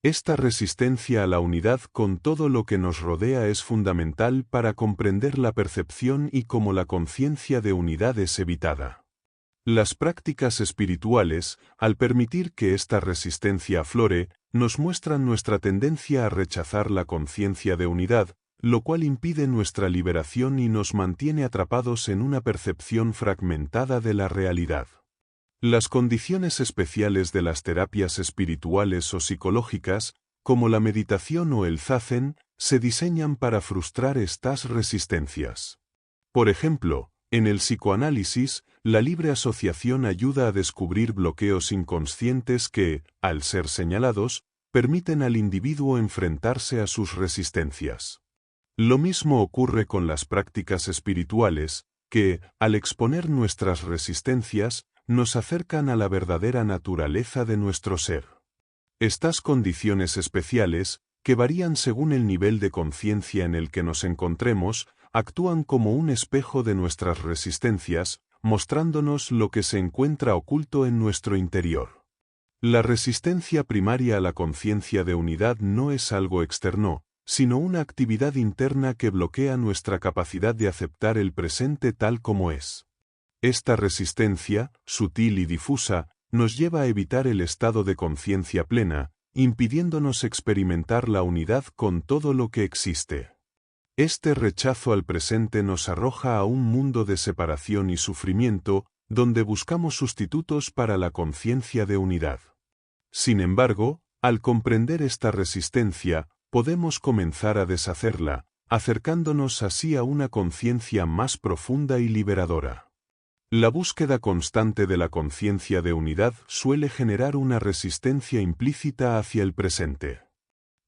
[SPEAKER 1] Esta resistencia a la unidad con todo lo que nos rodea es fundamental para comprender la percepción y cómo la conciencia de unidad es evitada. Las prácticas espirituales, al permitir que esta resistencia aflore, nos muestran nuestra tendencia a rechazar la conciencia de unidad, lo cual impide nuestra liberación y nos mantiene atrapados en una percepción fragmentada de la realidad. Las condiciones especiales de las terapias espirituales o psicológicas, como la meditación o el zazen, se diseñan para frustrar estas resistencias. Por ejemplo, en el psicoanálisis, la libre asociación ayuda a descubrir bloqueos inconscientes que, al ser señalados, permiten al individuo enfrentarse a sus resistencias. Lo mismo ocurre con las prácticas espirituales, que, al exponer nuestras resistencias, nos acercan a la verdadera naturaleza de nuestro ser. Estas condiciones especiales, que varían según el nivel de conciencia en el que nos encontremos, actúan como un espejo de nuestras resistencias, mostrándonos lo que se encuentra oculto en nuestro interior. La resistencia primaria a la conciencia de unidad no es algo externo, sino una actividad interna que bloquea nuestra capacidad de aceptar el presente tal como es. Esta resistencia, sutil y difusa, nos lleva a evitar el estado de conciencia plena, impidiéndonos experimentar la unidad con todo lo que existe. Este rechazo al presente nos arroja a un mundo de separación y sufrimiento, donde buscamos sustitutos para la conciencia de unidad. Sin embargo, al comprender esta resistencia, podemos comenzar a deshacerla, acercándonos así a una conciencia más profunda y liberadora. La búsqueda constante de la conciencia de unidad suele generar una resistencia implícita hacia el presente.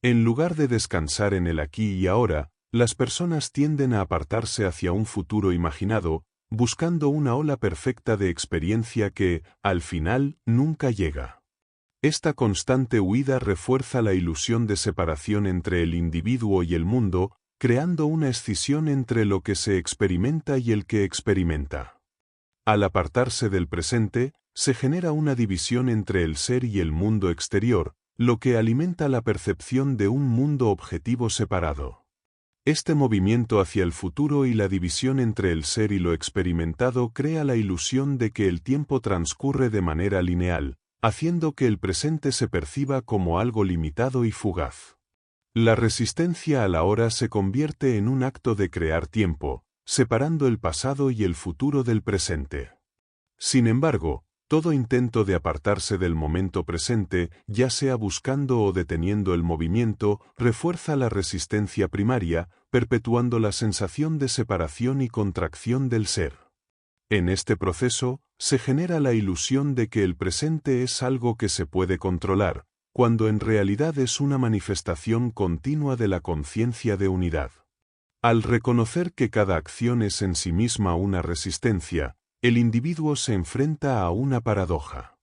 [SPEAKER 1] En lugar de descansar en el aquí y ahora, las personas tienden a apartarse hacia un futuro imaginado, buscando una ola perfecta de experiencia que, al final, nunca llega. Esta constante huida refuerza la ilusión de separación entre el individuo y el mundo, creando una escisión entre lo que se experimenta y el que experimenta. Al apartarse del presente, se genera una división entre el ser y el mundo exterior, lo que alimenta la percepción de un mundo objetivo separado. Este movimiento hacia el futuro y la división entre el ser y lo experimentado crea la ilusión de que el tiempo transcurre de manera lineal, haciendo que el presente se perciba como algo limitado y fugaz. La resistencia a la hora se convierte en un acto de crear tiempo, separando el pasado y el futuro del presente. Sin embargo, todo intento de apartarse del momento presente, ya sea buscando o deteniendo el movimiento, refuerza la resistencia primaria, perpetuando la sensación de separación y contracción del ser. En este proceso, se genera la ilusión de que el presente es algo que se puede controlar, cuando en realidad es una manifestación continua de la conciencia de unidad. Al reconocer que cada acción es en sí misma una resistencia, el individuo se enfrenta a una paradoja.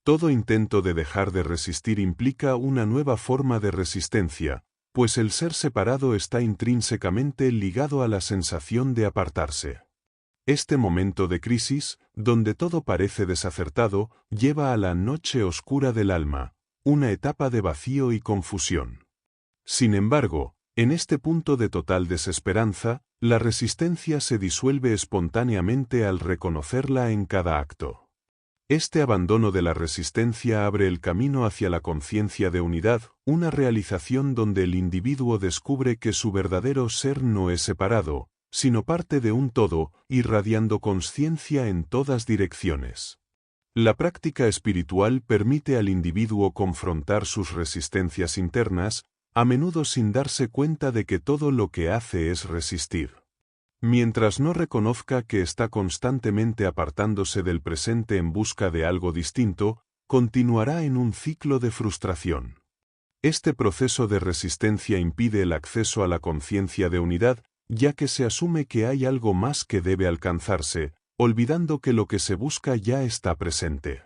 [SPEAKER 1] Todo intento de dejar de resistir implica una nueva forma de resistencia, pues el ser separado está intrínsecamente ligado a la sensación de apartarse. Este momento de crisis, donde todo parece desacertado, lleva a la noche oscura del alma, una etapa de vacío y confusión. Sin embargo, en este punto de total desesperanza, la resistencia se disuelve espontáneamente al reconocerla en cada acto. Este abandono de la resistencia abre el camino hacia la conciencia de unidad, una realización donde el individuo descubre que su verdadero ser no es separado, sino parte de un todo, irradiando consciencia en todas direcciones. La práctica espiritual permite al individuo confrontar sus resistencias internas, a menudo sin darse cuenta de que todo lo que hace es resistir. Mientras no reconozca que está constantemente apartándose del presente en busca de algo distinto, continuará en un ciclo de frustración. Este proceso de resistencia impide el acceso a la conciencia de unidad, ya que se asume que hay algo más que debe alcanzarse, olvidando que lo que se busca ya está presente.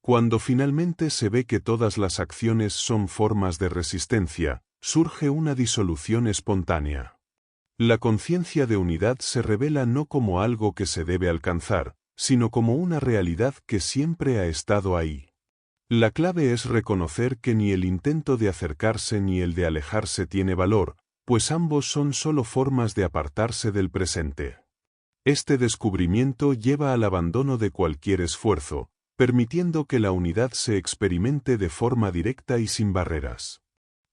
[SPEAKER 1] Cuando finalmente se ve que todas las acciones son formas de resistencia, surge una disolución espontánea. La conciencia de unidad se revela no como algo que se debe alcanzar, sino como una realidad que siempre ha estado ahí. La clave es reconocer que ni el intento de acercarse ni el de alejarse tiene valor, pues ambos son solo formas de apartarse del presente. Este descubrimiento lleva al abandono de cualquier esfuerzo, permitiendo que la unidad se experimente de forma directa y sin barreras.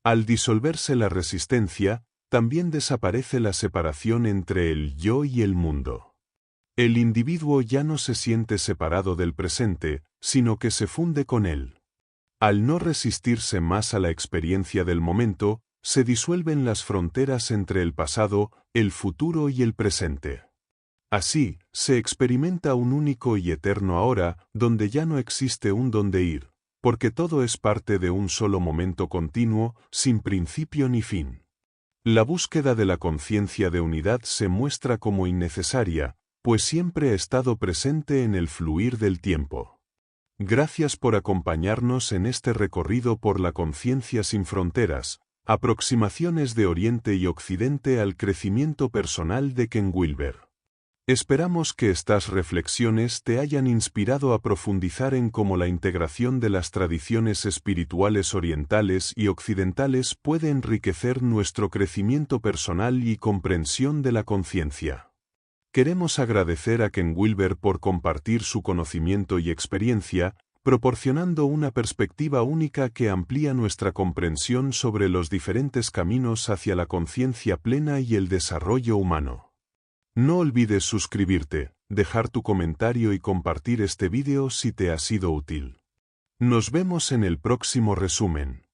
[SPEAKER 1] Al disolverse la resistencia, también desaparece la separación entre el yo y el mundo. El individuo ya no se siente separado del presente, sino que se funde con él. Al no resistirse más a la experiencia del momento, se disuelven las fronteras entre el pasado, el futuro y el presente. Así, se experimenta un único y eterno ahora, donde ya no existe un dónde ir, porque todo es parte de un solo momento continuo, sin principio ni fin. La búsqueda de la conciencia de unidad se muestra como innecesaria, pues siempre ha estado presente en el fluir del tiempo. Gracias por acompañarnos en este recorrido por la conciencia sin fronteras, aproximaciones de Oriente y Occidente al crecimiento personal de Ken Wilber. Esperamos que estas reflexiones te hayan inspirado a profundizar en cómo la integración de las tradiciones espirituales orientales y occidentales puede enriquecer nuestro crecimiento personal y comprensión de la conciencia. Queremos agradecer a Ken Wilber por compartir su conocimiento y experiencia, proporcionando una perspectiva única que amplía nuestra comprensión sobre los diferentes caminos hacia la conciencia plena y el desarrollo humano. No olvides suscribirte, dejar tu comentario y compartir este vídeo si te ha sido útil. Nos vemos en el próximo resumen.